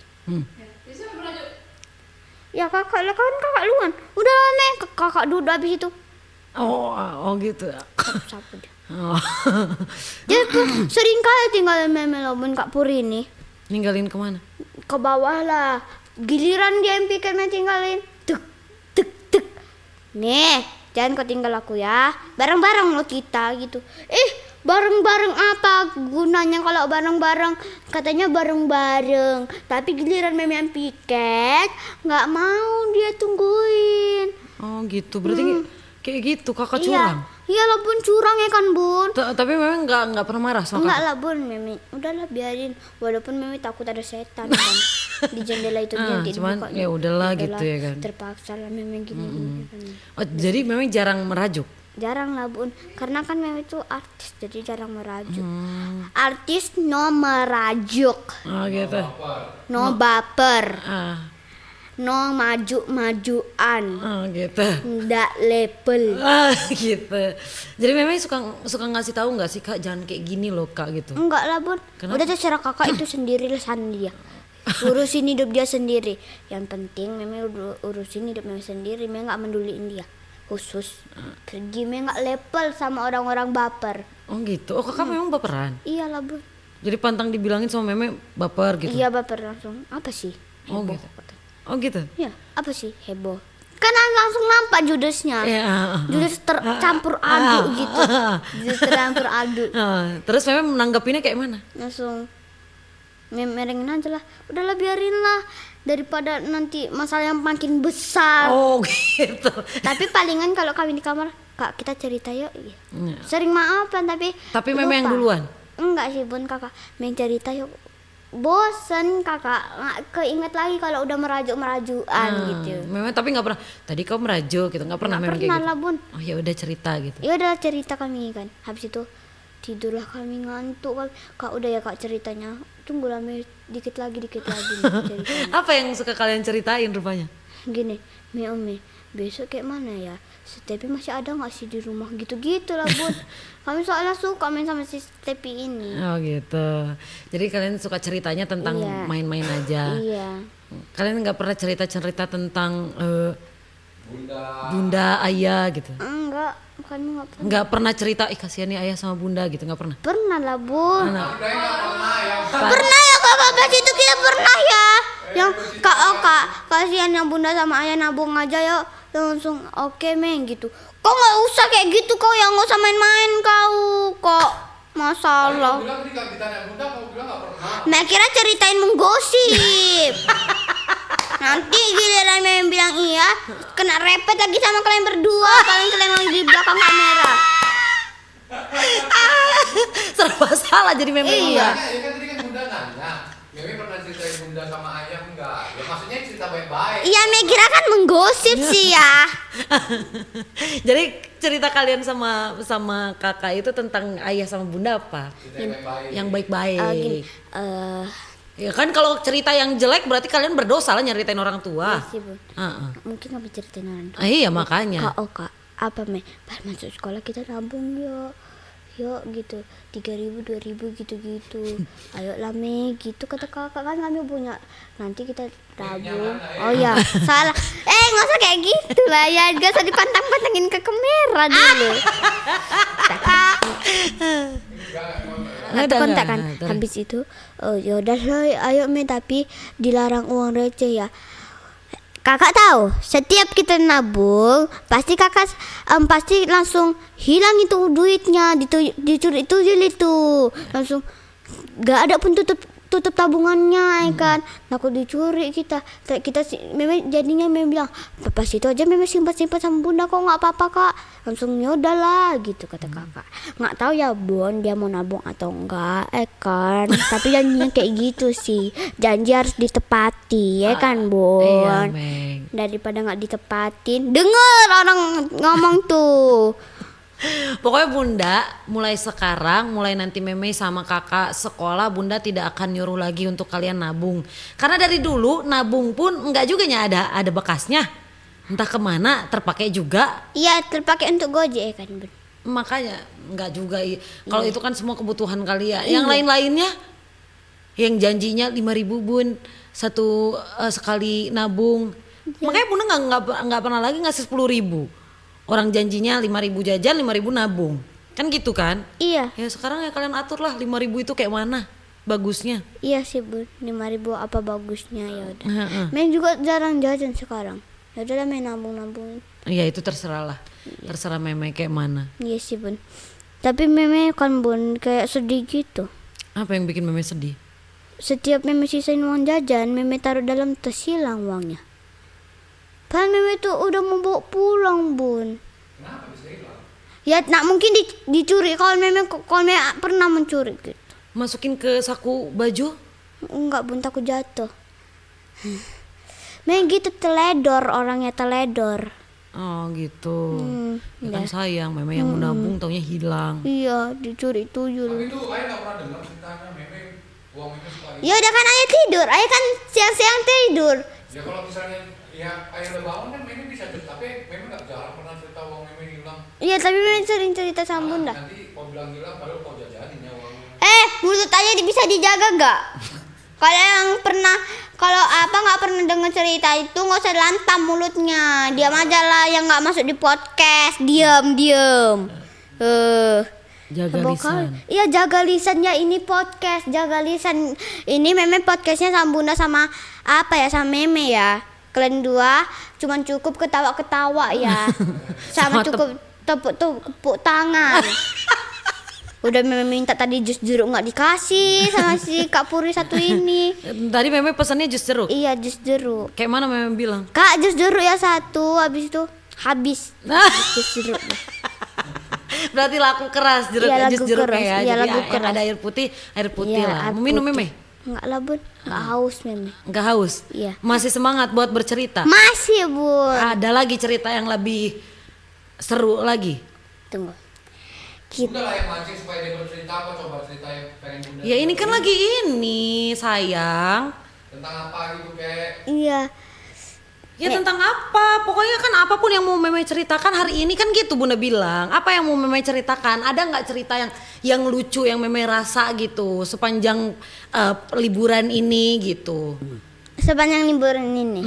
Ya kakak lah, kan kakak luan. Udah lah kakak duduk habis itu. Oh gitu. Sapu dia. Oh. Dia tuh sering kali tinggalin Meme Lobun Kak Puri ini. Ninggalin kemana? Ke bawah lah. Giliran dia yang pikir Meme tinggalin. Tuk. Nih, jangan kau tinggal aku ya. Bareng-bareng lo kita gitu. Bareng-bareng apa gunanya kalau bareng-bareng? Katanya bareng-bareng. Tapi giliran Meme yang piket, nggak mau dia tungguin. Oh gitu. Berarti kayak gitu kakak curang. Iya lah Bun, curang ya kan Bun. Tapi memang nggak pernah marah sama Enggak kakak. lah Bun, Meme. Udahlah biarin. Walaupun Meme takut ada setan kan. Di jendela itu nanti cuman dibuka. ya udahlah gitu ya kan. Terpaksa lah Meme gini kan. Oh jadi memang jarang merajuk. Jarang lah Bun, karena kan Meme itu artis, jadi jarang merajuk. Artis no merajuk, Oh gitu. no baper, Ah, no maju-majuan, gitu. ndak level. Gitu. Jadi memang suka ngasih tahu nggak sih kak, jangan kayak gini loh kak gitu. Enggak lah Bun, Kenapa? udah terserah kakak itu sendiri lah dia. Urusin hidup dia sendiri. Yang penting Meme urusin hidup Meme sendiri, Meme nggak menduliin dia. Khusus pergi Meme nggak level sama orang-orang baper. Oh gitu. Oh kakak memang baperan. Iyalah Bun. Jadi pantang dibilangin sama Meme baper gitu. Iya baper langsung. Apa sih? Oh Heboh. gitu. Oh gitu. Ya, apa sih heboh? Kan langsung nampak judesnya. Ya. Judes tercampur aduk gitu. Judes tercampur aduk. Terus Meme menanggapinnya kayak mana? Langsung merengin aja lah. Udahlah biarin lah. Daripada nanti masalah yang makin besar. Oh gitu. Tapi palingan kalau kami di kamar, Kak kita cerita yuk. Iya. Ya. Sering maafan tapi Tapi Meme yang lupa. duluan. Enggak sih Bun, kakak main cerita yuk. bosen kakak, nggak keinget lagi kalau udah merajuk-merajukan gitu. Memang tapi nggak pernah. Tadi kau merajuk gitu, nggak pernah memang kayak Pernah gitu. lah bun. Oh ya udah cerita gitu. Ya udah cerita kami kan. Habis itu tidurlah kami ngantuk kan. Kak udah ya kak ceritanya. Tunggulah dikit lagi nih ceritanya. Apa yang suka kalian ceritain rupanya? Gini, Umi, besok kayak mana ya? Stepi masih ada nggak sih di rumah gitu-gitu lah bun. Kami soalnya suka main sama si Stepi ini. Oh gitu. Jadi kalian suka ceritanya tentang Iya. main-main aja. Iya. Kalian nggak pernah cerita-cerita tentang Bunda. bunda, ayah gitu. Enggak, kami nggak pernah. Nggak pernah cerita, kasihan nih ayah sama bunda gitu, nggak pernah. Pernah lah bun. Kayaknya nggak pernah ya. Pernah ya kakak pas itu kita pernah ya. Yang kak kasihan yang bunda sama ayah nabung aja ya. Langsung oke men gitu. Kok nggak usah kayak gitu kau yang nggak usah main-main kau kok masalah. Kau bilang tadi kalau ditanya bunda, kau bilang nggak pernah. Mek kira ceritain menggosip. Nanti giliran Mem bilang iya, kena repet lagi sama kalian berdua. Kalian lagi di belakang kamera. Serba salah jadi memang Iya. Ya kan tadi kan bunda nanya. Mimi pernah ceritain bunda sama ayah enggak? Ya maksudnya cerita baik-baik. Iya Mek kira kan menggosip sih ya. Jadi cerita kalian sama kakak itu tentang ayah sama bunda apa? Cerita yang baik-baik. Yang baik-baik. Gini, Ya kan kalau cerita yang jelek berarti kalian berdosa lah nyeritain orang tua. sih Bu. Mungkin nggak berceritain orang tua. Iya makanya. Kak, apa Mei? Pas masuk sekolah kita nabung yuk gitu 3.000 2.000 gitu. Ayo lah Mei gitu kata kakak kan kami punya nanti kita tabung. Oh ya salah. Nggak usah kayak gitu lah ya nggak usah dipantang-pantangin ke kamera dulu. Ada Kontak nggak? kan. Terus. Habis itu yaudah ayo Mei tapi dilarang uang receh ya. Kakak tahu, setiap kita nabung, pasti kakak pasti langsung hilang itu duitnya, dicuri itu langsung gak ada pun tutup tabungannya, ya kan? Takut dicuri kita memang jadinya memang bilang, pas itu aja memang simpan sama bunda kok nggak apa-apa kak, langsung yaudah lah gitu kata kakak. Nggak tahu ya Bon dia mau nabung atau enggak, kan? Tapi janjinya kayak gitu sih, janji harus ditepati, ya kan Bon? Iya, Meng. Daripada nggak ditepatin, denger orang ngomong tuh. Pokoknya bunda mulai sekarang, mulai nanti meme sama kakak sekolah, bunda tidak akan nyuruh lagi untuk kalian nabung. Karena dari dulu nabung pun enggak juga ada bekasnya. Entah kemana terpakai juga. Iya terpakai untuk gojek ya kan Bun? Makanya enggak juga. Kalau itu kan semua kebutuhan kalian. Yang lain-lainnya yang janjinya 5.000 bun sekali nabung. Makanya bunda nggak pernah lagi ngasih 10.000. Orang janjinya 5.000 jajan, 5.000 nabung. Kan gitu kan? Iya. Ya sekarang ya kalian atur lah 5.000 itu kayak mana bagusnya. Iya sih Bun, 5.000 apa bagusnya ya udah. Main juga jarang jajan sekarang. Ya udah main nabung. Iya itu terserah lah. Terserah meme kayak mana. Iya sih Bun. Tapi meme kan Bun kayak sedih gitu. Apa yang bikin meme sedih? Setiap meme sisain uang jajan, meme taruh dalam tas hilang uangnya. Padahal meme tuh udah mau bawa pulang Bun. Kenapa bisa hilang? Ya nak mungkin dicuri kalau meme pernah mencuri gitu. Masukin ke saku baju? Enggak Bun takut jatuh. Meme gitu teledor orangnya teledor. Oh gitu. Ya kan ya. sayang meme yang mau nabung taunya hilang. Iya dicuri tuyul. Tapi itu ayah nggak pernah dengar ceritanya meme uang itu suka hilang. Ya udah kan ayah tidur, ayah kan siang-siang tidur. Ya kalau misalnya ya ayah udah bangun kan meme bisa cerita, tapi meme nggak jarang pernah cerita uang meme hilang. Iya tapi memang sering cerita sama bunda. Nanti kau bilang hilang padahal kau jajanin ya uangnya. Mulut aja bisa dijaga gak? Kalau apa nggak pernah dengar cerita itu nggak usah lantam mulutnya. Diam aja lah yang nggak masuk di podcast. Diam. Jaga Heboh lisan. kali. Iya jaga lisannya ini podcast. Jaga lisan. Ini meme podcastnya sama bunda sama apa ya sama meme ya. Kalian dua cuman cukup ketawa-ketawa ya. Sama Sama cukup tepuk tangan. Udah meme minta tadi jus jeruk nggak dikasih sama si Kak Puri satu ini. Tadi meme pesannya jus jeruk. Iya jus jeruk. Kayak mana meme bilang? Kak jus jeruk ya satu, habis itu habis jus jeruk. Berarti laku keras jeruk Iya, jus laku jeruknya keras. ya. Iya, Jadi laku yang keras. ada air putih Iya, lah. air Mau minum putih. meme? Enggak lah bun, enggak haus meme. Nggak haus? Iya. Masih semangat buat bercerita? Masih bun. Ada lagi cerita yang lebih seru lagi? Tunggu. Bunda lah yang mancing supaya dia bercerita apa, coba cerita yang pengen Bunda. Ya ini kan lagi ini sayang. Tentang apa gitu kayak. Iya. Ya tentang apa? Pokoknya kan apapun yang mau Meme ceritakan hari ini kan gitu Bunda bilang. Apa yang mau Meme ceritakan? Ada nggak cerita yang lucu yang Meme rasa gitu sepanjang liburan ini gitu? Sepanjang liburan ini.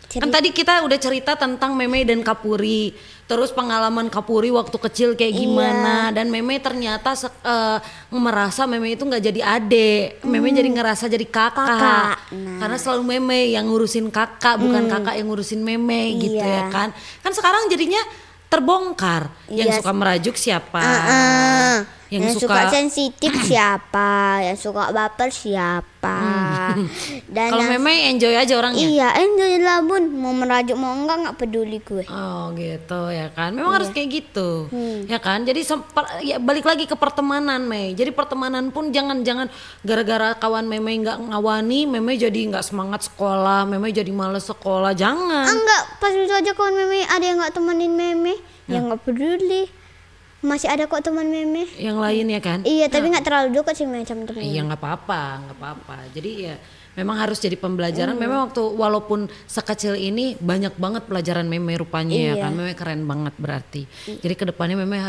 Kan tadi kita udah cerita tentang Meme dan Kapuri, terus pengalaman Kapuri waktu kecil kayak gimana, dan Meme ternyata merasa Meme itu nggak jadi adik, Meme jadi ngerasa jadi kakak. Nah. Karena selalu Meme yang ngurusin kakak, bukan kakak yang ngurusin Meme gitu ya Iya. kan. Kan sekarang jadinya terbongkar, yang Iya. suka merajuk siapa, Yang suka sensitif siapa, yang suka baper siapa. Dan kalau yang- Meme enjoy aja orangnya. Iya, enjoy lah bun. Mau merajuk mau enggak peduli gue. Oh gitu ya kan, memang harus kayak gitu ya kan. Jadi ya balik lagi ke pertemanan Mei. Jadi pertemanan pun jangan gara-gara kawan Meme nggak ngawani, Meme jadi nggak semangat sekolah, Meme jadi males sekolah, jangan. Enggak, pas itu aja kawan meme ada yang enggak temenin meme, yang enggak peduli. Masih ada kok teman meme. Yang lain ya kan. Iya, tapi enggak terlalu dekat sih macam temen. Iya nggak apa-apa. Jadi ya memang harus jadi pembelajaran. Memang waktu walaupun sekecil ini banyak banget pelajaran Meme rupanya ya Iya. kan. Meme keren banget berarti. Jadi kedepannya Meme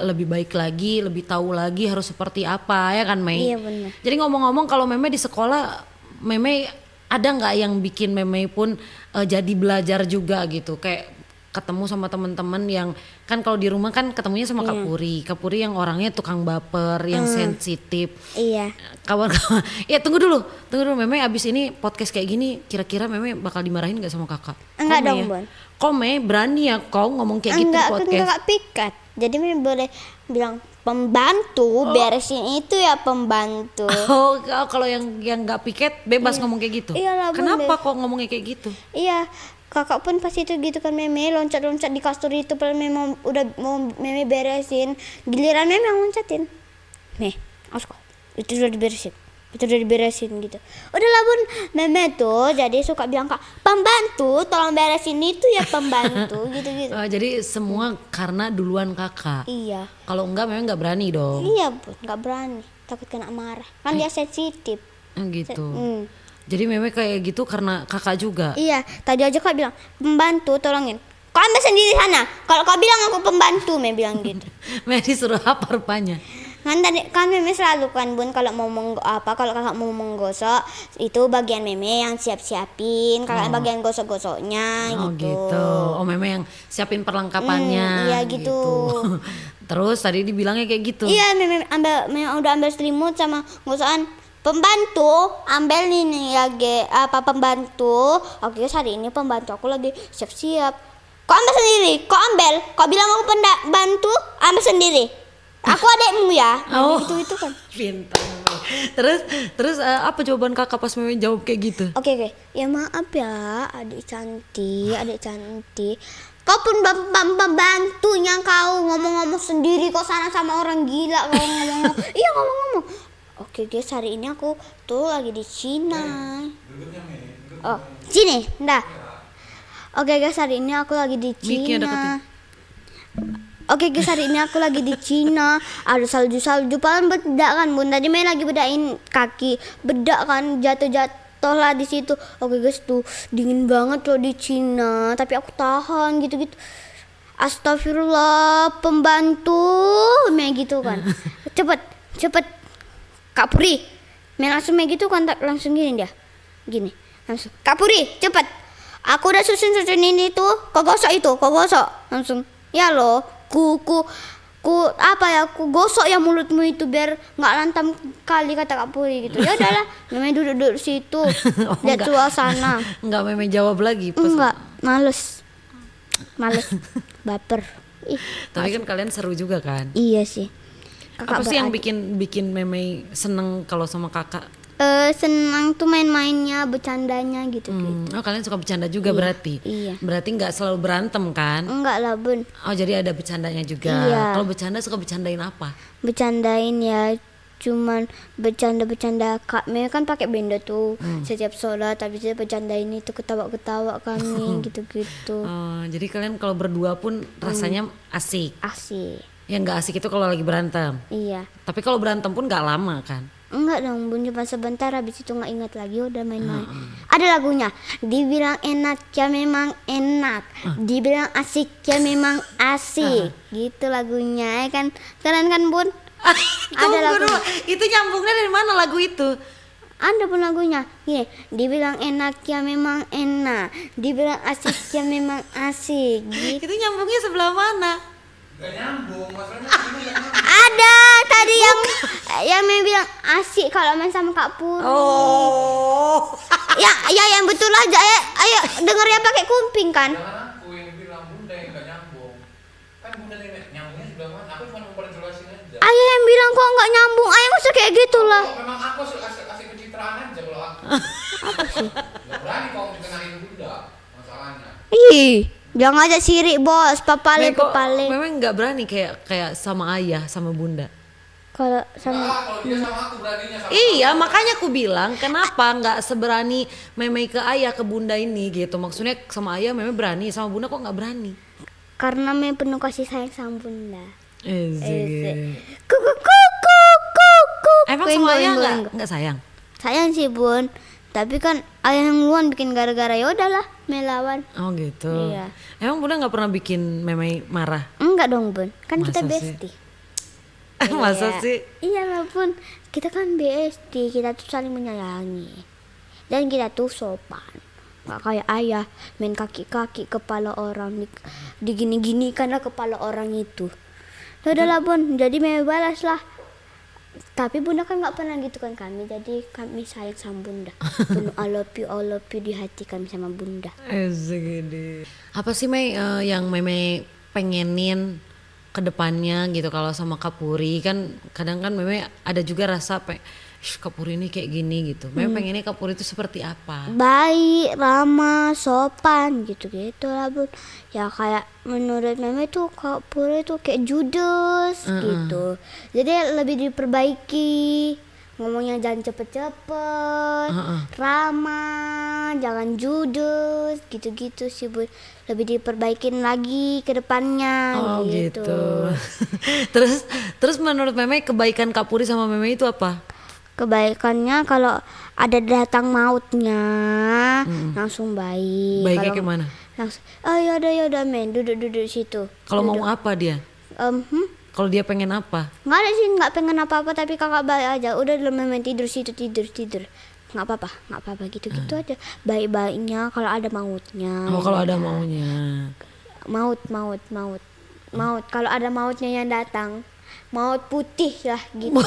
lebih baik lagi, lebih tahu lagi harus seperti apa ya kan Mei. Iya, benar. Jadi ngomong-ngomong kalau Meme di sekolah, Meme ada nggak yang bikin Meme pun jadi belajar juga gitu, kayak ketemu sama teman-teman yang kan kalau di rumah kan ketemunya sama Kapuri yang orangnya tukang baper, yang sensitif. Iya. Kawan-kawan, ya tunggu dulu Meme abis ini podcast kayak gini kira-kira Meme bakal dimarahin nggak sama kakak? Enggak Kok, dong, Mei, ya? Bon. Kok Mei berani ya kau ngomong kayak gitu Enggak, di aku podcast? enggak pikat. Jadi meme boleh bilang pembantu beresin itu ya pembantu. Oh, kalau yang nggak piket bebas ngomong kayak gitu. Iyalah, Bun, Kenapa kok ngomongnya kayak gitu? Iya, kakak pun pas itu gitu kan meme loncat-loncat di kasur itu padahal meme udah mau meme beresin. Giliran meme yang loncatin. Awas kok. Itu udah diberesin gitu. Udahlah bun, meme tuh jadi suka bilang kak pembantu tolong beresin itu ya pembantu gitu-gitu. Jadi semua karena duluan kakak. Iya, Kalau enggak memang nggak berani dong. iya bun, nggak berani, takut kena marah. Kan dia sensitif. Gitu. Hmm. Jadi Meme kayak gitu karena kakak juga. Iya, tadi aja kak bilang pembantu tolongin. Kau ambil sendiri sana. Kalau kau bilang aku pembantu, meme bilang gitu. Meme disuruh apa rupanya? Kan tadi kan meme selalu kan bun kalau mau kalau kakak mau menggosok itu bagian meme yang siapin, kakak bagian gosok-gosoknya Oh gitu. gitu. Oh Meme yang siapin perlengkapannya. Iya, gitu. Terus tadi dibilangnya kayak gitu. Iya, meme udah ambil selimut sama gosokan. Pembantu, ambil nih ya apa pembantu. Oke, hari ini pembantu aku lagi siap-siap. Kau ambil sendiri, kau ambil. Kau bilang aku bantu, ambil sendiri. Aku adekmu ya. Oh. Itu kan. Pintar. Terus apa jawaban kakak pas Meme jawab kayak gitu? Oke. Ya maaf ya, adik cantik. Kau pun pembantunya kau ngomong-ngomong sendiri kau sana sama orang gila kau ngomong. Iya ngomong-ngomong. Oke guys, hari ini aku tuh lagi di Cina. Oh, sini, ndah. Oke guys, hari ini aku lagi di Mic-nya deketin. Cina. Oke guys, hari ini aku lagi di Cina. Ada salju-salju, paling bedak kan bun. Tadi main lagi bedain kaki, bedak kan jatuh lah di situ. Oke guys, tuh dingin banget loh di Cina. Tapi aku tahan gitu-gitu. Astagfirullah, pembantu, main gitu kan. Cepet. Kak Puri, main langsung main gitu kan langsung gini dia. Gini, langsung. Kak Puri, cepet. Aku udah susun ini tuh, kau gosok itu, kau gosok. Langsung. Ya loh, ku gosok ya mulutmu itu biar nggak lantam kali kata Kak Puri gitu. Ya udahlah, memang duduk situ, Oh, lihat suasana. Enggak Meme jawab lagi pas. Enggak, males, baper. Ih, Tapi kan kalian seru juga kan? iya sih. Apa sih yang bikin Meme seneng kalau sama kakak? Senang tuh main-mainnya, bercandanya gitu. Oh kalian suka bercanda juga berarti? Iya. Berarti nggak selalu berantem kan? Enggak lah bun, Oh jadi ada bercandanya juga. Iya. Kalau bercanda suka bercandain apa? bercandain ya cuman bercanda-bercanda. Kak Mei kan pakai benda tuh setiap sholat, tapi dia bercanda ini tuh ketawa-ketawa kami gitu-gitu. Oh, jadi kalian kalau berdua pun rasanya asik. Asik. Yang nggak asik itu kalau lagi berantem. Iya. Tapi kalau berantem pun nggak lama kan? Enggak dong Bun, cuma sebentar habis itu nggak ingat lagi udah main-main. Ada lagunya, dibilang enak ya memang enak, dibilang asik ya memang asik, gitu lagunya ya kan, keren kan Bun? Tunggu lagu- dulu, itu nyambungnya dari mana lagu itu? Ada pun lagunya, gini, dibilang enak ya memang enak, dibilang asik ya memang asik, gitu. Itu nyambungnya sebelah mana? Gak nyambung, masalahnya ini gak nyambung. Ada tadi yang bilang asik kalau main sama Kak Puri. Oh. Ya yang betul aja, ayo denger ya pakai kuping kan. Jangan aku yang bilang bunda yang gak nyambung. Kan bunda yang nyambungnya sebelah mana? Aku cuma memperjelasin aja. Ayah yang bilang kok nggak nyambung, ayah nggak usah kayak gitu lah. Kalau memang aku asik pencitraan aja kalau aku. Apa sih? Gak berani kau dikenain bunda masalahnya. Ih, jangan aja sirik bos, papale Kok papale. memang nggak berani kayak sama ayah sama bunda. Kalau sama Nah, kalau dia sama aku beraninya sama Iya, makanya aku bilang kenapa nggak seberani Meme ke ayah ke bunda ini gitu. Maksudnya sama ayah Meme berani, sama bunda kok nggak berani? karena memang penuh kasih sayang sama bunda. Kuku kuku kuku. Emang Kuing, sama kuing, ayah kuing. nggak sayang? Sayang sih bun, tapi kan ayah yang duluan bikin gara-gara, ya udahlah melawan. Oh gitu. Iya. Emang bunda nggak pernah bikin Meme marah? Enggak dong bun, kan kita Masa sih? bestie. Masa Iya. sih? Iya lah bun, kita kan bestie, kita tuh saling menyayangi dan kita tuh sopan. Gak kayak ayah main kaki-kaki kepala orang, digini-gini karena kepala orang itu. Ya udahlah bun, jadi memang balas lah. Tapi bunda kan nggak pernah gitu kan kami, jadi kami sayang sama bunda. Penuh I love you di hati kami sama bunda. Segede. Apa sih Mei yang Meme pengenin ke depannya gitu kalau sama Kapuri? Kan kadang kan Meme ada juga rasa Kapuri ini kayak gini gitu. Meme pengennya Kapuri itu seperti apa? Baik, ramah, sopan gitu-gitu lah bun. Ya kayak menurut meme tuh Kak Puri tuh kayak judes gitu. Jadi lebih diperbaiki. Ngomongnya jangan cepet-cepet, ramah, jangan judes, gitu-gitu sih bun. Lebih diperbaikin lagi ke depannya Oh gitu. gitu. terus menurut Meme kebaikan Kapuri sama Meme itu apa? Kebaikannya kalau ada datang mautnya langsung baik. Baiknya Kalau gimana? langsung, oh yaudah men, duduk situ. Kalau mau apa dia? Kalau dia pengen apa? Nggak ada sih, nggak pengen apa-apa, tapi kakak baik aja. Udah dulu main tidur situ, tidur. Nggak apa-apa gitu-gitu aja. Baik-baiknya kalau ada mautnya. Oh kalau ada maunya. Maut. Kalau ada mautnya yang datang, maut putih lah gitu.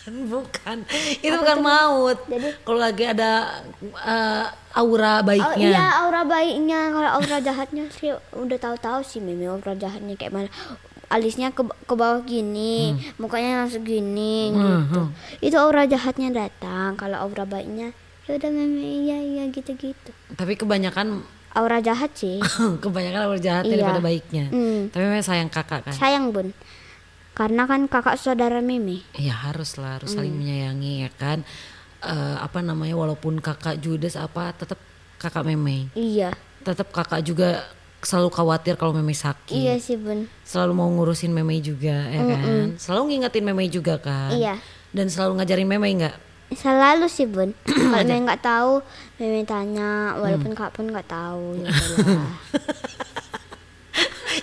Bukan. Itu bukan maut. Jadi? Kalau lagi ada aura Oh baiknya. iya, aura baiknya. Kalau aura jahatnya sih udah tahu-tahu sih Mimi aura jahatnya kayak mana. Alisnya ke bawah gini, mukanya langsung gini gitu. Itu aura jahatnya datang. Kalau aura baiknya ya udah Mimi iya gitu-gitu. Tapi kebanyakan Aura jahat sih. aura jahatnya Iya. daripada baiknya. Tapi memang sayang kakak kan. Sayang bun. Karena kan kakak saudara Mimi. Iya harus saling menyayangi ya kan. Apa namanya walaupun kakak judes apa tetap kakak Meme. Iya. Tetap kakak juga selalu khawatir kalau Meme sakit. Iya sih bun. Selalu mau ngurusin Meme juga ya kan. Selalu ngingetin Meme juga kan. Iya. Dan selalu ngajarin Meme enggak? Selalu sih bun. Kalau Mimi nggak tahu, Mimi tanya. Walaupun kak pun nggak tahu. Ya udahlah.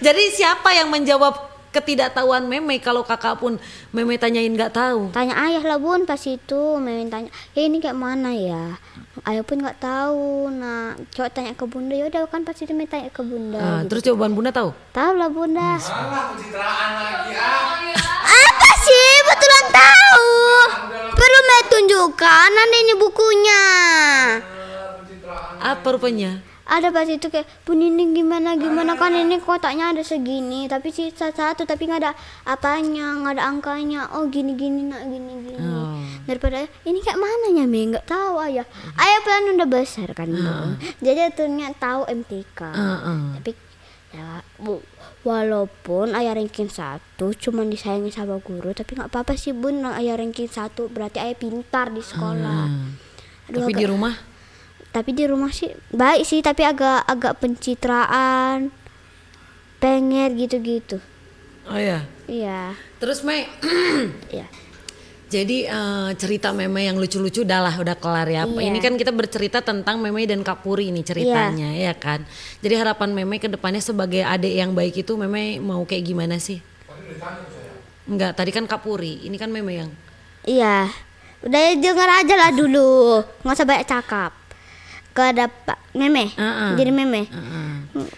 Jadi siapa yang menjawab ketidaktahuan Meme kalau kakak pun Meme tanyain nggak tahu? Tanya ayah lah bun pas itu. Mimi tanya, ya ini kayak mana ya? Ayah pun nggak tahu. Nah, coba tanya ke bunda. Ya udah kan pasti Mimi tanya ke bunda. Gitu. Terus jawaban bunda tahu? Tahu lah bunda. Salah pencitraan lagi Apa sih? Betulan tahu. Perlu Mimi tunjukkan. Nanti ini bukunya. pencitraan. Apa rupanya? Ada pas itu kayak bun ini gimana kan ini kotaknya ada segini tapi sisa satu tapi nggak ada apanya, nggak ada angkanya. Oh gini nak gini. Oh. Daripada ini kayak mananya Mi nggak tahu ayah. Ayah pelan udah besar kan Bun. Jadi ternyata tahu MTK. Tapi Ya, walaupun ayah ranking 1 cuman disayangi sama guru, tapi nggak apa-apa sih bun, ayah ranking 1 berarti ayah pintar di sekolah. Aduh, Tapi di rumah tapi di rumah sih baik sih, tapi agak pencitraan, penger gitu-gitu. oh ya. Iya, Terus Mei, iya. jadi cerita Meme yang lucu-lucu udah kelar ya. Iya. Ini kan kita bercerita tentang Meme dan Kak Puri ini ceritanya ya kan. Jadi harapan Meme ke depannya sebagai adik yang baik itu Meme mau kayak gimana sih? Enggak, tadi kan Kak Puri, ini kan Meme yang. Iya, udah denger aja lah dulu, nggak usah banyak cakap. Ada Pak Meme, jadi Meme.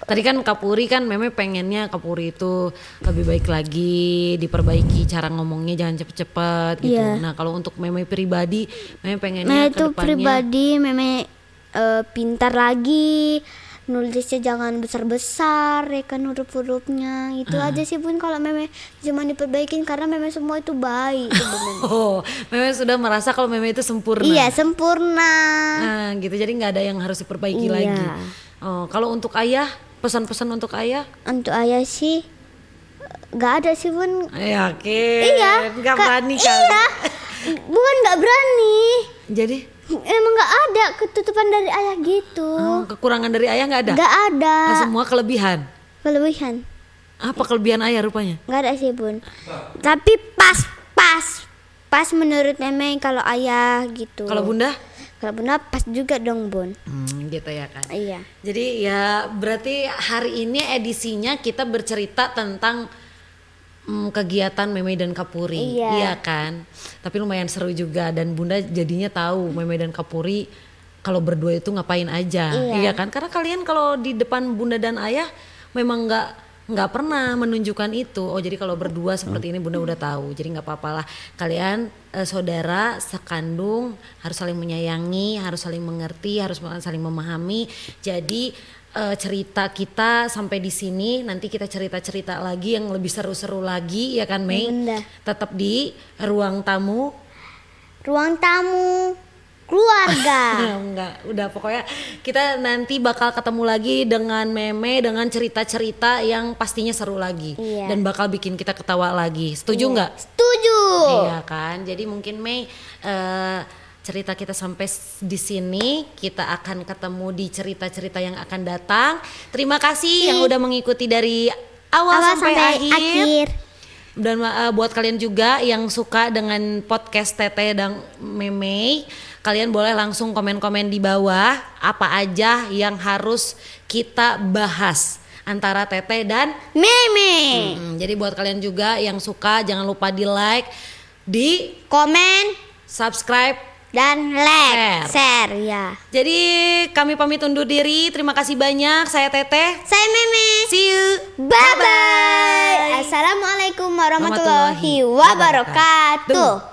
Tadi kan Kak Puri kan Meme pengennya Kak Puri itu lebih baik lagi, diperbaiki cara ngomongnya jangan cepet-cepet gitu. Iya. Nah kalau untuk Meme pribadi, Meme pengennya Meme ke itu depannya. pribadi, Meme pintar lagi, nulisnya jangan besar-besar ya kan, huruf-hurufnya itu aja sih bun. Kalau Meme cuma diperbaikin karena Meme semua itu baik sebenarnya. Oh, Meme sudah merasa kalau Meme itu sempurna. Iya sempurna. Nah gitu, jadi nggak ada yang harus diperbaiki Iya. lagi. Oh, kalau untuk ayah, pesan-pesan untuk ayah? Untuk ayah sih nggak ada sih bun. Yakin? Iya, Nggak Kak, berani kan? iya. Bukan nggak berani, Jadi emang nggak ada ketutupan dari ayah gitu. kekurangan dari ayah nggak ada? Nggak ada Semua kelebihan. kelebihan, Apa kelebihan ayah rupanya? nggak ada sih bun. Tapi pas menurut Meme kalau ayah gitu. Kalau bunda? Kalau bunda pas juga dong bun. Gitu ya kan. Iya. Jadi ya berarti hari ini edisinya kita bercerita tentang kegiatan Meme dan Kapuri, Iya. iya kan. Tapi lumayan seru juga dan bunda jadinya tahu Meme dan Kapuri kalau berdua itu ngapain aja, Iya. iya kan. Karena kalian kalau di depan bunda dan ayah memang nggak pernah menunjukkan itu. Oh jadi kalau berdua seperti ini bunda udah tahu. Jadi nggak apa-apalah kalian saudara sekandung harus saling menyayangi, harus saling mengerti, harus saling memahami. Jadi cerita kita sampai di sini, nanti kita cerita-cerita lagi yang lebih seru-seru lagi ya kan Mei. Bunda. Tetap di ruang tamu. Ruang tamu keluarga. Enggak, udah pokoknya kita nanti bakal ketemu lagi dengan Meme dengan cerita-cerita yang pastinya seru lagi. Iya. Dan bakal bikin kita ketawa lagi. Setuju nggak? Setuju. Iya kan. Jadi mungkin Mei cerita kita sampai di sini, kita akan ketemu di cerita-cerita yang akan datang. Terima kasih yang udah mengikuti dari awal sampai akhir. Dan buat kalian juga yang suka dengan podcast Teteh dan Meme, kalian boleh langsung komen-komen di bawah apa aja yang harus kita bahas antara Teteh dan Meme. Jadi buat kalian juga yang suka jangan lupa di like, di Komen subscribe, dan share ya. Jadi kami pamit undur diri. Terima kasih banyak. Saya Teteh. Saya Meme. See you. Bye bye. Assalamualaikum warahmatullahi wabarakatuh.